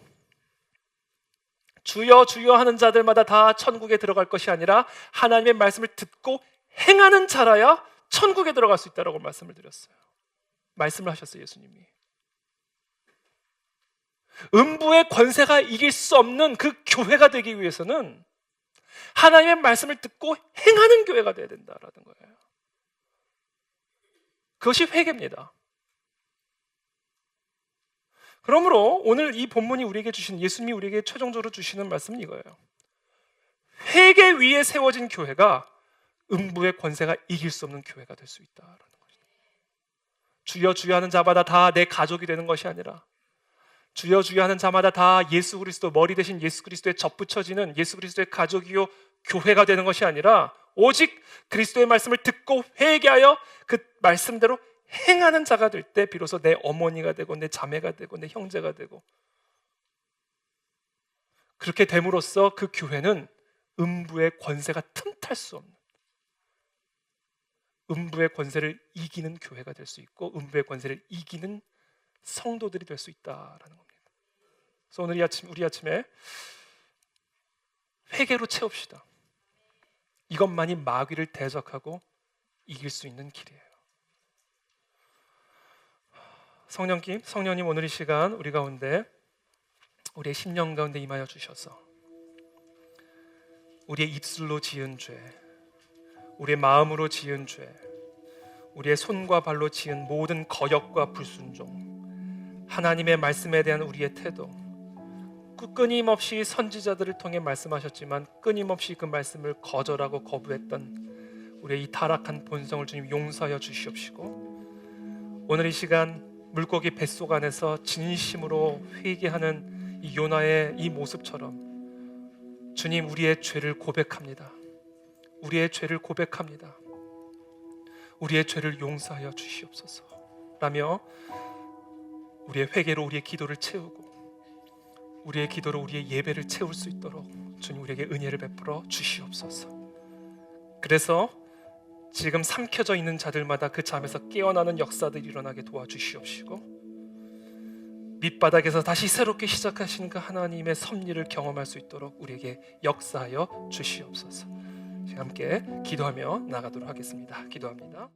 주여 주여 하는 자들마다 다 천국에 들어갈 것이 아니라 하나님의 말씀을 듣고 행하는 자라야 천국에 들어갈 수 있다라고 말씀을 드렸어요. 말씀을 하셨어요, 예수님이. 음부의 권세가 이길 수 없는 그 교회가 되기 위해서는 하나님의 말씀을 듣고 행하는 교회가 되어야 된다라는 거예요. 그것이 회개입니다. 그러므로 오늘 이 본문이 우리에게 주신, 예수님이 우리에게 최종적으로 주시는 말씀은 이거예요. 회개 위에 세워진 교회가 음부의 권세가 이길 수 없는 교회가 될 수 있다라는 것입니다. 주여 주여 하는 자마다 다 내 가족이 되는 것이 아니라, 주여 주여 하는 자마다 다 예수 그리스도, 머리 대신 예수 그리스도에 접붙여지는 예수 그리스도의 가족이요 교회가 되는 것이 아니라, 오직 그리스도의 말씀을 듣고 회개하여 그 말씀대로 행하는 자가 될 때 비로소 내 어머니가 되고 내 자매가 되고 내 형제가 되고, 그렇게 됨으로써 그 교회는 음부의 권세가 틈탈 수 없는, 음부의 권세를 이기는 교회가 될 수 있고 음부의 권세를 이기는 성도들이 될 수 있다라는 겁니다. 그래서 오늘 우리 아침에 회개로 채웁시다. 이것만이 마귀를 대적하고 이길 수 있는 길이에요. 성령님 오늘 이 시간 우리 가운데, 우리의 심령 가운데 임하여 주셔서 우리의 입술로 지은 죄, 우리의 마음으로 지은 죄, 우리의 손과 발로 지은 모든 거역과 불순종, 하나님의 말씀에 대한 우리의 태도, 끊임없이 선지자들을 통해 말씀하셨지만 끊임없이 그 말씀을 거절하고 거부했던 우리의 이 타락한 본성을 주님 용서하여 주시옵시고, 오늘 이 시간 물고기 뱃속 안에서 진심으로 회개하는 이 요나의 이 모습처럼 주님, 우리의 죄를 고백합니다. 우리의 죄를 고백합니다. 우리의 죄를 용서하여 주시옵소서 라며 우리의 회개로 우리의 기도를 채우고 우리의 기도로 우리의 예배를 채울 수 있도록 주님 우리에게 은혜를 베풀어 주시옵소서. 그래서 지금 삼켜져 있는 자들마다 그 잠에서 깨어나는 역사들이 일어나게 도와주시옵시고, 밑바닥에서 다시 새롭게 시작하시는 그 하나님의 섭리를 경험할 수 있도록 우리에게 역사하여 주시옵소서. 함께 기도하며 나가도록 하겠습니다. 기도합니다.